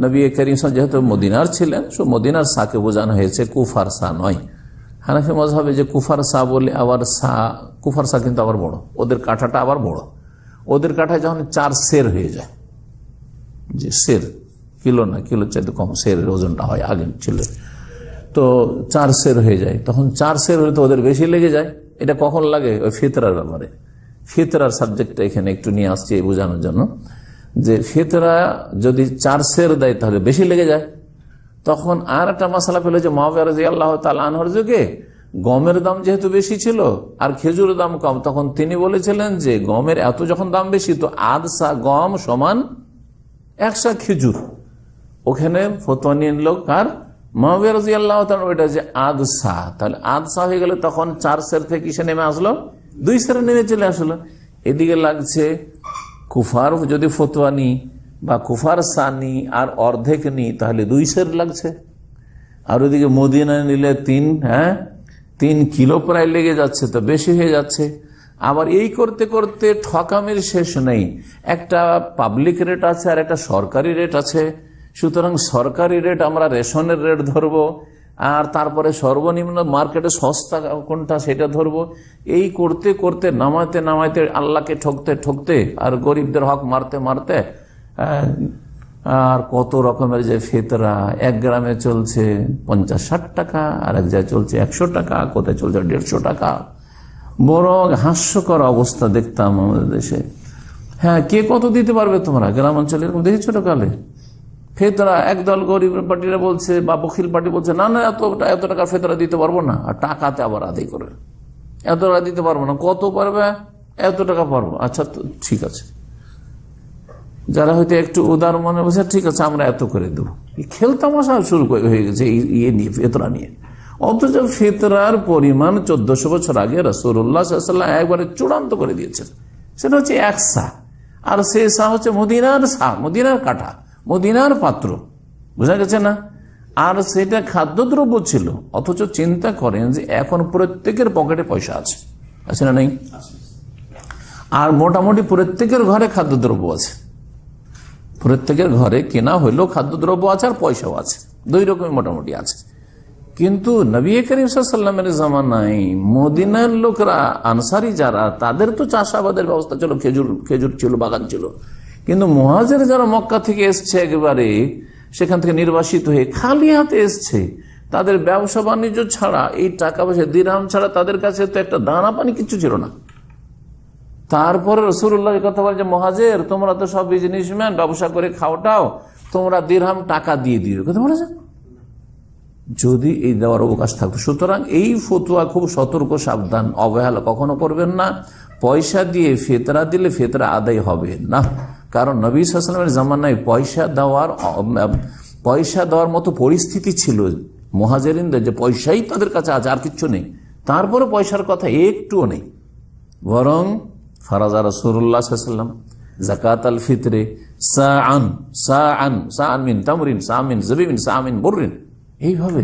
নবী করিম যেহেতু মদিনার ছিলেন, মদিনার সাকে বোঝানো হয়েছে, কুফার সা নয়। হানাফি মজহাবে যে কুফার সা বলে, আবার কুফার সা কিন্তু আবার বড়, ওদের কাঠাটা আবার বড়। ওদের কাঠায় যখন 4 সের হয়ে যায়, যে সের, কিলো না, কিলোর চাইতে কম সেরের ওজনটা হয়, আগে ছিল, তো 4 সের হয়ে যায়, তখন 4 সের হলে তো ওদের বেশি লেগে যায়। এটা কখন লাগে? ওই ফিতরার ব্যাপারে। ফিতরার সাবজেক্টটা এখানে একটু নিয়ে আসছি বোঝানোর জন্য, যে ফিতরা যদি 4 সের দেয় তাহলে বেশি লেগে যায়। তখন আর একটা মশলা পেল যে মুআবিয়া রাদিয়াল্লাহু তাআলা আনহুর যুগে গমের দাম যেহেতু বেশি ছিল আর খেজুরের দাম কম, তখন তিনি বলেছিলেন যে গমের এত যখন দাম বেশি তো আধসা গম সমান 1 সা খেজুর। ওখানে ফতোয়া নিয়ে নিল কার? মুআবিয়া রাদিয়াল্লাহু তাআলা, ওইটা যে আধসা, তাহলে আধসা হয়ে গেলে তখন 4 সের থেকে কিসে নেমে আসলো? 2 সেরে নেমে চলে আসলো। এদিকে লাগছে কুফার যদি ফতোয়া নি বা কুফার সা নি আর অর্ধেক নি তাহলে 2 সের লাগছে। আর ওদিকে মদিনা নিলে 3 কিলো প্রায় লেগে যাচ্ছে, তো বেশি হয়ে যাচ্ছে। আবার এই করতে করতে ঠকামির শেষ নেই। একটা পাবলিক রেট আছে আর একটা সরকারি রেট আছে। সুতরাং সরকারি রেট আমরা রেশনের রেট ধরবো, আর তারপরে সর্বনিম্ন মার্কেটে সস্তা কোনটা সেটা ধরবো। এই করতে করতে নামাইতে নামাইতে আল্লাহকে ঠকতে ঠকতে আর গরিবদের হক মারতে মারতে আর কত রকমের যে ফিতরা, 1 গ্রামে চলছে 50-60 টাকা, আর এক জায়গায় চলছে 100 টাকা, কোথায় চলছে 150 টাকা। বরং হাস্যকর অবস্থা দেখতাম আমাদের দেশে। হ্যাঁ, কে কত দিতে পারবে তোমরা? গ্রামাঞ্চলে এরকম দেখেছো কালে ফেতরা একদল গরিব পার্টিরা বলছে বা বখিল পার্টি বলছে না না এত টাকা ফেতরা দিতে পারবো না, আর টাকাতে আবার আদায় করে এত টাকা দিতে পারবো না। কত পারবে? এত টাকা পারবো। আচ্ছা ঠিক আছে, যারা হয়তো একটু উদার মনে বলছে ঠিক আছে আমরা এত করে দেবো। খেলতামশা শুরু হয়ে গেছে ইয়ে নিয়ে, ফেতরা নিয়ে। অথচ ফেতরার পরিমাণ 1400 বছর আগে রাসূলুল্লাহ সাল্লাল্লাহু আলাইহি ওয়াসাল্লাম একবারে চূড়ান্ত করে দিয়েছেন। সেটা হচ্ছে 1 সা, আর সেই সা হচ্ছে মদিনার সা, মদিনার কাঠা, মদিনার পাত্র। বোঝা গেছে না? আর সেটা খাদ্যদ্রব্য ছিল। অথচ চিন্তা করেন যে এখন প্রত্যেকের পকেটে পয়সা আছে, আছে না নেই? আর মোটামুটি প্রত্যেকের ঘরে খাদ্যদ্রব্য আছে, প্রত্যেকের ঘরে কেনা হইলেও খাদ্যদ্রব্য আছে আর পয়সাও আছে, 2 রকমই মোটামুটি আছে। কিন্তু নবী করিম সাল্লাল্লাহু আলাইহি ওয়াসাল্লামের জামানায় মদিনার লোকরা, আনসারী যারা, তাদের তো চাষাবাদের ব্যবস্থা ছিল, খেজুর ছিল, বাগান ছিল। কিন্তু মুহাজির যারা মক্কা থেকে এসছে, একেবারে সেখান থেকে নির্বাসিত হয়ে খালি হাতে এসছে, তাদের ব্যবসা বাণিজ্য ছাড়া, এই টাকা পয়সা দিরহাম ছাড়া তাদের কাছে তো একটা দানা পানি কিছু ছিল না। তারপরে রাসূলুল্লাহ কথা বলে যে মুহাজির তোমরা তো সব বিজনেসম্যান, ব্যবসা করে খাওয়াটাও, তোমরা দিরহাম টাকা দিয়ে দিও, কথা বলেছে। যদি এই দেওয়ার অবকাশ থাকতো। সুতরাং এই ফতোয়া খুব সতর্ক, সাবধান, অবহেলা কখনো করবেন না। পয়সা দিয়ে ফিতরা দিলে ফিতরা আদায় হবে না, কারণ নবী সাল্লাল্লাহু আলাইহি ওয়াসাল্লামের জামানায় পয়সা দেওয়ার মতো পরিস্থিতি ছিল মুহাজিরিনদের, যে পয়সাই তাদের কাছে আছে আর কিচ্ছু নেই। তারপরে পয়সার কথা একটুও নেই, বরং ফারাজা রাসূলুল্লাহ সাল্লাল্লাহু আলাইহি ওয়াসাল্লাম যাকাত আল ফিতরে সাআন মিন তামরিন, সাআন মিন যাবিবিন, সাআন মিন বুররিন, এইভাবে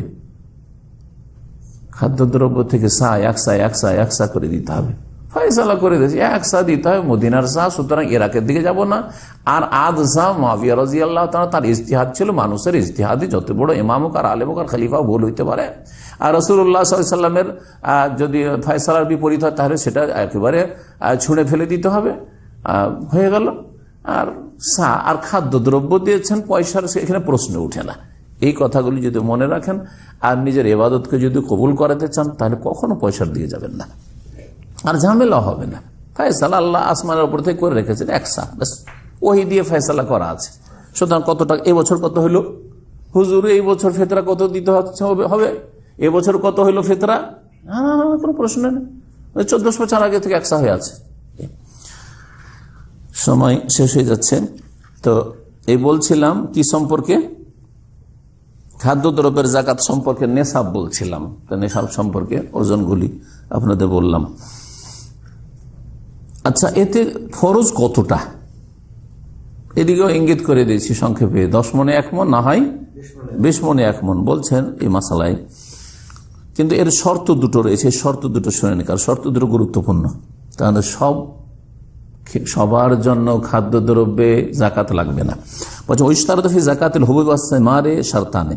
খাদ্যদ্রব্য থেকে এক সা করে দিতে হবে। ফয়সালা করে দিয়েছে 1 সা দিতে হবে, মদিনার সা। সুতরাং ইরাকের দিকে যাব না। আর আধসা মুআবিয়া রাদিয়াল্লাহু তাআলা, তার ইজতিহাদ ছিল। মানুষের ইজতিহাদে যত বড় ইমাম হোক আর আলেম হোক আর খলিফা ভুল হইতে পারে। আর রাসূলুল্লাহ সাল্লাল্লাহু আলাইহি ওয়াসাল্লামের যদি ফয়সালার বিপরীত হয় তাহলে সেটা একেবারে ছুঁড়ে ফেলে দিতে হবে, হয়ে গেল। আর সা আর খাদ্যদ্রব্য দিয়েছেন, পয়সার এখানে প্রশ্ন উঠে না। এই কথাগুলি যদি মনে রাখেন আর নিজের ইবাদতকে যদি কবুল করাতে চান, তাহলে কখনো পয়সার দিয়ে যাবেন না, আর ঝামেলা হবে না। ফয়সালা আল্লাহ আসমানের উপর থেকে করে রেখেছেন 1 সা, ব্যাস ওহি দিয়ে ফয়সালা করা আছে। সুতরাং কত টাকা এবছর কত হইল, হুজুর এই বছর ফিতরা কত দিতে হবে, এবছর কত হইল ফিতরা, কোনো প্রশ্ন নেই। 1400 বছর আগে থেকে 1 সা হয়ে আছে। সময় শেষ হয়ে যাচ্ছে। তো এই বলছিলাম কি সম্পর্কে, খাদ্যদ্রব্যের যাকাত সম্পর্কে নেশাব বলছিলাম। তো নেশাব সম্পর্কে ওজনগুলি আপনাদের বললাম। আচ্ছা, এতে ফরজ কতটা এদিকেও ইঙ্গিত করে দিয়েছি সংক্ষেপে। 10 মণে 1 মণ, না হয় 20 মণে 1 মণ বলছেন এই মাসালায়। কিন্তু এর শর্ত দুটো রয়েছে, শর্ত দুটো শুনে নি, কারণ শর্ত দুটো গুরুত্বপূর্ণ। কারণ সবার জন্য খাদ্যদ্রব্যে যাকাত লাগবে না। বলছে ওইশতারত ফি যাকাতিল হুবুব ওয়াস সিমারে শারতানে,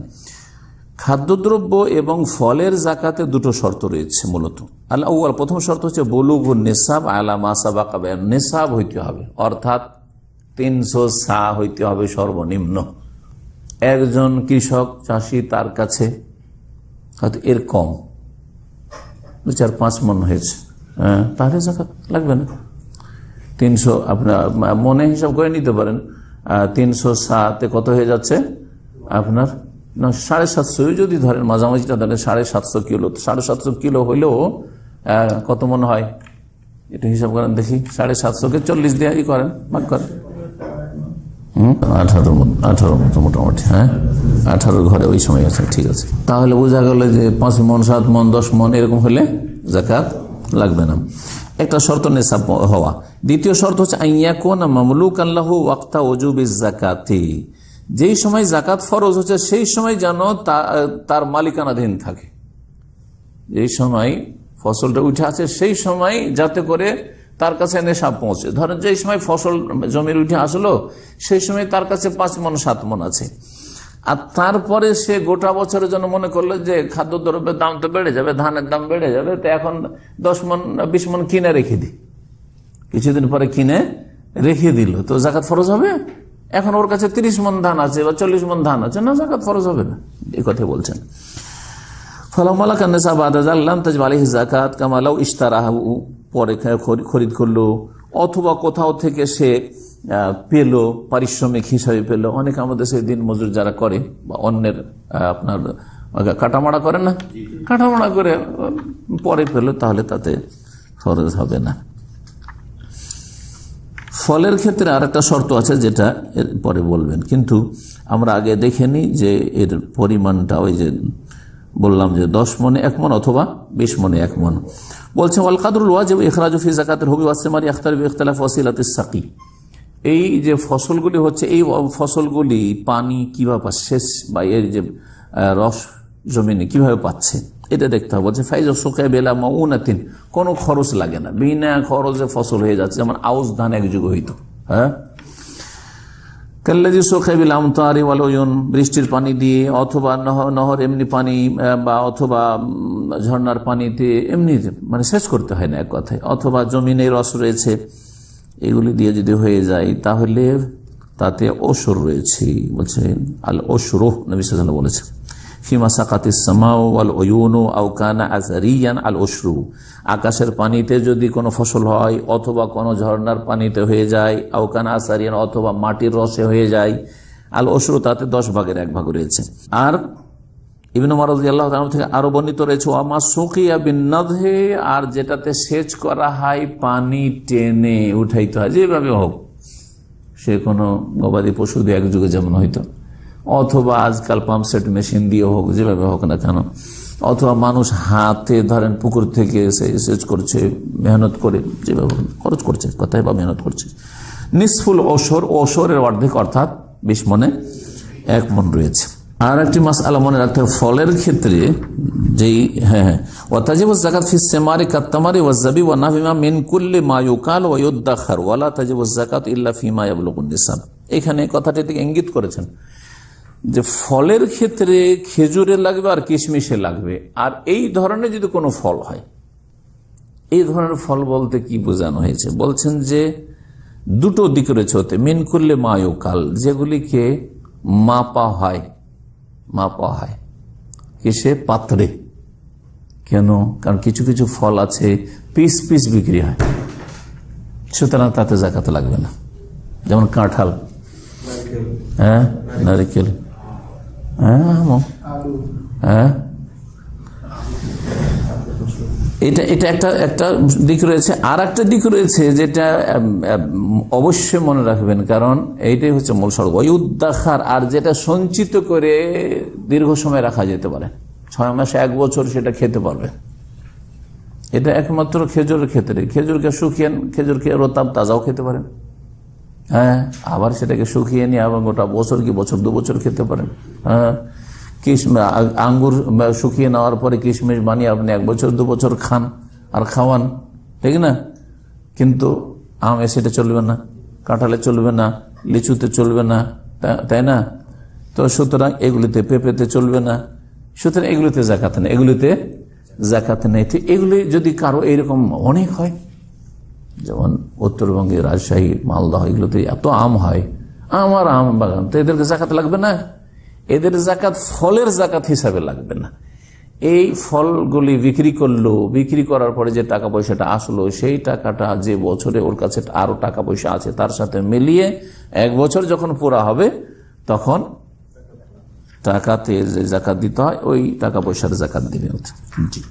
খাদ্যদ্রব্য এবং ফলের জাকাতে দুটো শর্ত রয়েছে মূলত। আল আউয়াল, প্রথম শর্ত হচ্ছে বুলুগুন নিসাব আলা মা সাবাকা বায়ান, নিসাব হইতে হবে, অর্থাৎ 300 সা হইতে হবে সর্বনিম্ন। একজন কৃষক চাষি তার কাছে হয়তো এর কম 4-5 মন হয়েছে, তাহলে জাকাত লাগবে না। 300 আপনার মনে হিসাব করে নিতে পারেন, 300 সাতে কত হয়ে যাচ্ছে আপনার 750 যদি ধরেন, মাঝামাঝিটা ধরেন 750 কিলো। 750 কিলো হইলেও কত মন হয় এটা হিসাব করেন দেখি। 750কে 40 দিয়ে করেন, ভাগ করেন, 18 মতো মোটামুটি। 18 ঘরে ওই সময় আছে, ঠিক আছে। তাহলে বোঝা গেল যে 5 মন 7 মন 10 মন এরকম হলে জাকাত লাগবে না। একটা শর্ত নিসাব হওয়া। দ্বিতীয় শর্ত হচ্ছে আইয়াকুনা মামলুকান লাহু ওয়াক্তা ওজুবিজ যাকাতি, যেই সময় জাকাত ফরজ হচ্ছে সেই সময় যেন তার মালিকানাধীন থাকে। যেই সময় ফসলটা উঠে আছে সেই সময় যাতে করে তার কাছে নেশাব পৌঁছে। ধরেন যেই সময় ফসল জমির উঠে আসলো সেই সময় তার কাছে 5 মন 7 মন আছে, আর তারপরে সে গোটা বছরের জন্য মনে করলো যে খাদ্যদ্রব্যের দাম তো বেড়ে যাবে, ধানের দাম বেড়ে যাবে, তো এখন 10 মন 20 মন কিনে রেখে দিই। কিছুদিন পরে কিনে রেখে দিল, তো জাকাত ফরজ হবে? এখন ওর কাছে 30 মন ধান আছে বা 40 মন ধান আছে, না, জাকাত ফরজ হবে না, এই কথা বলছেন। পরে খরিদ করলো অথবা কোথাও থেকে সে পেল, পারিশ্রমিক হিসাবে পেল। অনেক আমাদের সেই দিন মজুর যারা করে বা অন্যের আপনার কাটামাড়া করে না, কাটামাড়া করে পরে পেল, তাহলে তাতে ফরজ হবে না। ফলের ক্ষেত্রে আর একটা শর্ত আছে যেটা এর পরে বলবেন, কিন্তু আমরা আগে দেখে নিই যে এর পরিমাণটা। ওই যে বললাম যে 10 মনে 1 মন অথবা 20 মনে 1 মন। বলছে ওয়াল কাদরুল ওয়াজিব ইখরাজু ফি যাকাতিল হুবি ওয়াস সিমারি ইখতালিফু ইখতিলাফ ওয়াসিলাতিস সাকি। এই যে ফসলগুলি হচ্ছে, এই ফসলগুলি পানি কিভাবে পাচ্ছে, সেচ বা এর যে রস জমিনে কিভাবে পাচ্ছে এটা দেখতে হবে। বলছে ফাইজ সুকায় বেলা মাউনাতিন, কোনো খরচ লাগে না, বিনা খরচে ফসল হয়ে যাচ্ছে। যেমন আউশ ধান এক যুগ হইতো, কাল্লাজি সুকায় বিল আমতারি ওয়াল উয়ুন, বৃষ্টির পানি দিয়ে, অথবা নহর এমনি পানি, বা অথবা ঝর্ণার পানিতে এমনি মানে সেচ করতে হয় না এক কথায়, অথবা জমিনে রস রয়েছে, এগুলি দিয়ে যদি হয়ে যায় তাহলে তাতে ওসর রয়েছে। বলছে আল ওসরু, নবী সাল্লাল্লাহু আলাইহি ওয়াসাল্লাম বলেছে ফিমা সাকাতিস সামাউ ওয়াল উয়ুনু আও কানা আযরিয়ান আল ওসরু, আকাশের পানিতে যদি কোনো ফসল হয় অথবা কোনো ঝর্ণার পানিতে হয়ে যায়, আও কানা আযরিয়ান অথবা মাটির রসে হয়ে যায়, আল ওসরু তাতে 10 ভাগের 1 ভাগ রয়েছে। আর ইবনে উমর রাদিয়াল্লাহু তাআলা থেকে আরো বর্ণিত রয়েছে ওয়ামা সুকিয়া বিন্নাদহি, আর যেটাতে সেচ করা হয় পানি টেনে উঠাইতে হয়, যেভাবে হোক, সে কোনো গবাদি পশু দিয়ে এক যুগে যেমন হইতো, অথবা আজকাল পাম্প সেট মেশিন দিয়ে হোক, যেভাবে হোক না কেন, অথবা মানুষ হাতে ধরেন পুকুর থেকে সেচ করছে, মেহনত করে, যেভাবে খরচ করছে কথায় বা মেহনত করছে। নিসফুল ওসর, ওসরের অর্ধেক অর্থাৎ 20 মনে 1 মন রয়েছে। আর একটি মাসআলা মনে রাখতে হবে ফলের ক্ষেত্রে, যেই ওয়াতাজিবুজ যাকাত ফিস সিমারি কাত্তামারি ওয়াজ যাবিব ওয়া নাহবিমা মিন কুল্লি মা ইউকাল ওয়া ইউদাখার ওয়া লা তাজিবুজ যাকাত ইল্লা ফিমা ইয়াবলুগুন নিসাব। এখানে কথাটি থেকে ইঙ্গিত করেছেন যে ফলের ক্ষেত্রে খেজুরে লাগবে আর কিশমিশে লাগবে। আর এই ধরনের যদি কোনো ফল হয়, এই ধরনের ফল বলতে কি বোঝানো হয়েছে? বলছেন যে দুটো দিক রয়েছে ওতে, মিন কুল্লি মা ইউকাল, যেগুলিকে মাপা হয়, মাপা হয় কিসে? পাত্রে। কেন? কারণ কিছু কিছু ফল আছে পিস পিস বিক্রি হয়, সুতরাং তাতে যাকাত লাগবে না। যেমন কাঁঠাল, নারিকেল, এটা একটা দিক রয়েছে। আর একটা দিক রয়েছে যেটা অবশ্যই মনে রাখবেন, কারণ এইটাই হচ্ছে মূল শর্ত, ওয়ুদ্দাখার, আর যেটা সঞ্চিত করে দীর্ঘ সময় রাখা যেতে পারে, 6 মাস 1 বছর সেটা খেতে পারবে। এটা একমাত্র খেজুরের ক্ষেত্রে। খেজুরকে শুকিয়ে, খেজুরকে রোতাব তাজাও খেতে পারেন, আবার সেটাকে শুকিয়ে নিয়ে আবার গোটা বছর কি বছর 2 বছর খেতে পারেন। আঙ্গুর শুকিয়ে নেওয়ার পরে কিশমিশ বানিয়ে আপনি 1 বছর 2 বছর খান আর খাওয়ান, ঠিক না? কিন্তু আমে সেটা চলবে না, কাঁঠালে চলবে না, লিচুতে চলবে না, তাই না? তো সুতরাং এগুলিতে, পেঁপেতে চলবে না, সুতরাং এগুলোতে জাকাত নেই, এগুলোতে জাকাত নেই। তো এগুলি যদি কারো এরকম অনেক হয়, যেমন উত্তরবঙ্গে রাজশাহী মালদহ এগুলোতে এত আম হয়, আমার আম বাগান, তো এদেরকে জাকাত লাগবে না? এদের জাকাত ফলের জাকাত হিসাবে লাগবে না। এই ফলগুলি বিক্রি করলো, বিক্রি করার পরে যে টাকা পয়সাটা আসলো, সেই টাকাটা যে বছরে ওর কাছে আরো টাকা পয়সা আছে তার সাথে মিলিয়ে 1 বছর যখন পুরা হবে তখন টাকাতে যে জাকাত দিতে হয় ওই টাকা পয়সার জাকাত দিবে। জি,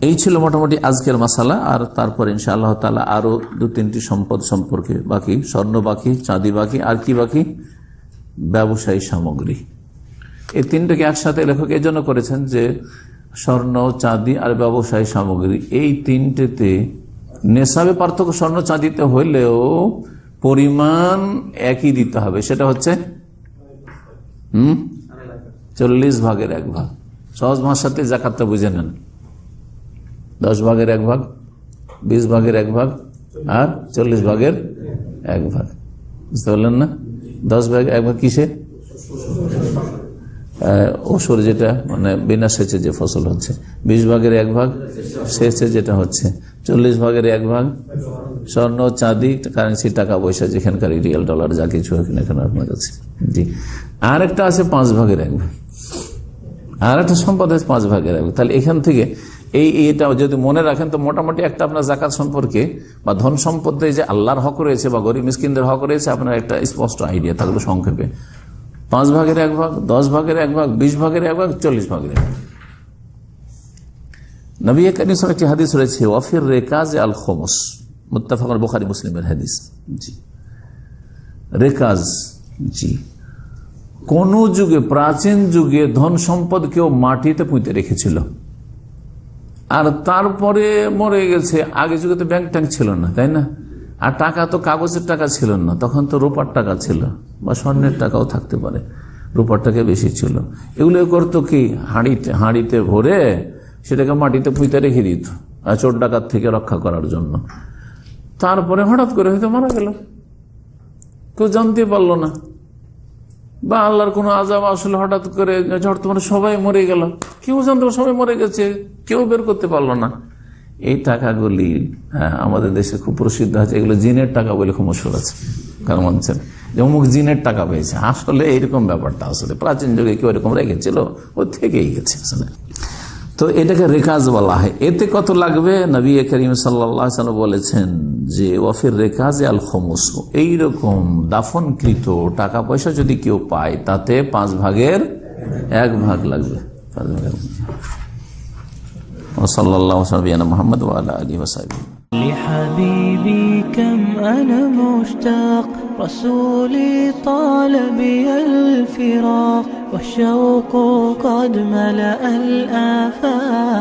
এই ছিল মোটামুটি আজকের মাসালা। আর তারপর ইনশাআল্লাহ তাআলা আরো 2-3টি সম্পদ সম্পর্কে বাকি, স্বর্ণ বাকি, চাঁদি বাকি, আর কি বাকি? ব্যবসায়ী সামগ্রী। এই তিনটাকে একসাথে লেখক এই জন্য করেছেন যে স্বর্ণ, চাঁদি আর ব্যবসায়ী সামগ্রী, এই তিনটেতে নেশাবে পার্থক্য স্বর্ণ চাঁদিতে হইলেও পরিমাণ একই দিতে হবে। সেটা হচ্ছে 40 ভাগের 1 ভাগ। সহজ ভাষাতে জাকাতটা বুঝে নেন, 10 ভাগের 1 ভাগ, 20 ভাগের 1 ভাগ আর 40 ভাগের 1 ভাগ। বুঝতে পারলেন না? 10 ভাগের 1 ভাগ কিসে? ওসর, যেটা মানে বিনা সেচে যে ফসল হচ্ছে। 20 ভাগের 1 ভাগ সেচে যেটা হচ্ছে। 40 ভাগের 1 ভাগ স্বর্ণ, চাঁদি, কারেন্সি, টাকা পয়সা, যেখানকার রিয়াল, ডলার, যা কিছু এখানে আপনার কাছে। জি, আর একটা আছে 5 ভাগের 1 ভাগ, আর একটা সম্পদ আছে 5 ভাগের 1 ভাগ। তাহলে এখান থেকে এইটা যদি মনে রাখেন তো মোটামুটি একটা আপনার জাকাত সম্পর্কে বা ধন সম্পদে যে আল্লাহর হক রয়েছে বা গরিব মিসকিনদের হক রয়েছে আপনার একটা স্পষ্ট আইডিয়া থাকবে সংক্ষেপে। 5 ভাগের 1 ভাগ, 10 ভাগের 1 ভাগ, 20 ভাগের 1 ভাগ, 40 ভাগের 1 ভাগ। নবী করিম সাল্লাল্লাহু আলাইহি ওয়াসাল্লাম একটি হাদিস রয়েছে, ওয়াফির রেকাজ আল খুমুস, মুত্তাফাক বুখারী মুসলিমের হাদিস। জি, রেকাজ, জি, কোন যুগে, প্রাচীন যুগে ধন সম্পদ কেউ মাটিতে পুঁতে রেখেছিল আর তারপরে মরে গেছে। আগে যুগে তো ব্যাংক ট্যাঙ্ক ছিল না, তাই না? আর টাকা তো কাগজের টাকা ছিল না, তখন তো রূপার টাকা ছিল বা স্বর্ণের টাকাও থাকতে পারে, রূপার টাকা বেশি ছিল। এগুলো করতো কি, হাঁড়িতে ভরে সেটাকে মাটিতে পুঁতে রেখে দিত চোর ডাকাত থেকে রক্ষা করার জন্য। তারপরে হঠাৎ করে হয়তো মারা গেল, কেউ জানতে পারলো না, বা আল্লাহর কোনো আযাব আসলে হঠাৎ করে মানে সবাই মরে গেল, কেউ জানতে পারলো সবাই মরে গেছে, কেউ বের করতে পারলো না। এই টাকাগুলি আমাদের দেশে খুব প্রসিদ্ধ আছে, এগুলো জিনের টাকা বলে খুব মশহুর আছে, কারণ মানছেন যে অমুক জিনের টাকা পেয়েছে। আসলে এইরকম ব্যাপারটা আসলে প্রাচীন যুগে কেউ এরকম রেখেছিল, ও থেকেই গেছে আসলে। তো এটাকে রেকাজ বলা হয়। এতে কত লাগবে? নবী করিম সাল্লাল্লাহু আলাইহি ওয়াসাল্লাম বলেছেন যে ওয়াফির রেকাজ আল খুমুস, এইরকম দাফনকৃত টাকা পয়সা যদি কেউ পায় তাতে 5 ভাগের 1 ভাগ লাগবে। 5 ভাগের 1 ভাগ। সাল্লাল্লাহু আলাইহি মুহাম্মদ ওয়া আলা আলিহি ওয়া সাহবিহি। لحبيبي كم أنا مشتاق، رسولي طال بي الفراق، والشوق قد ملأ الآفاق.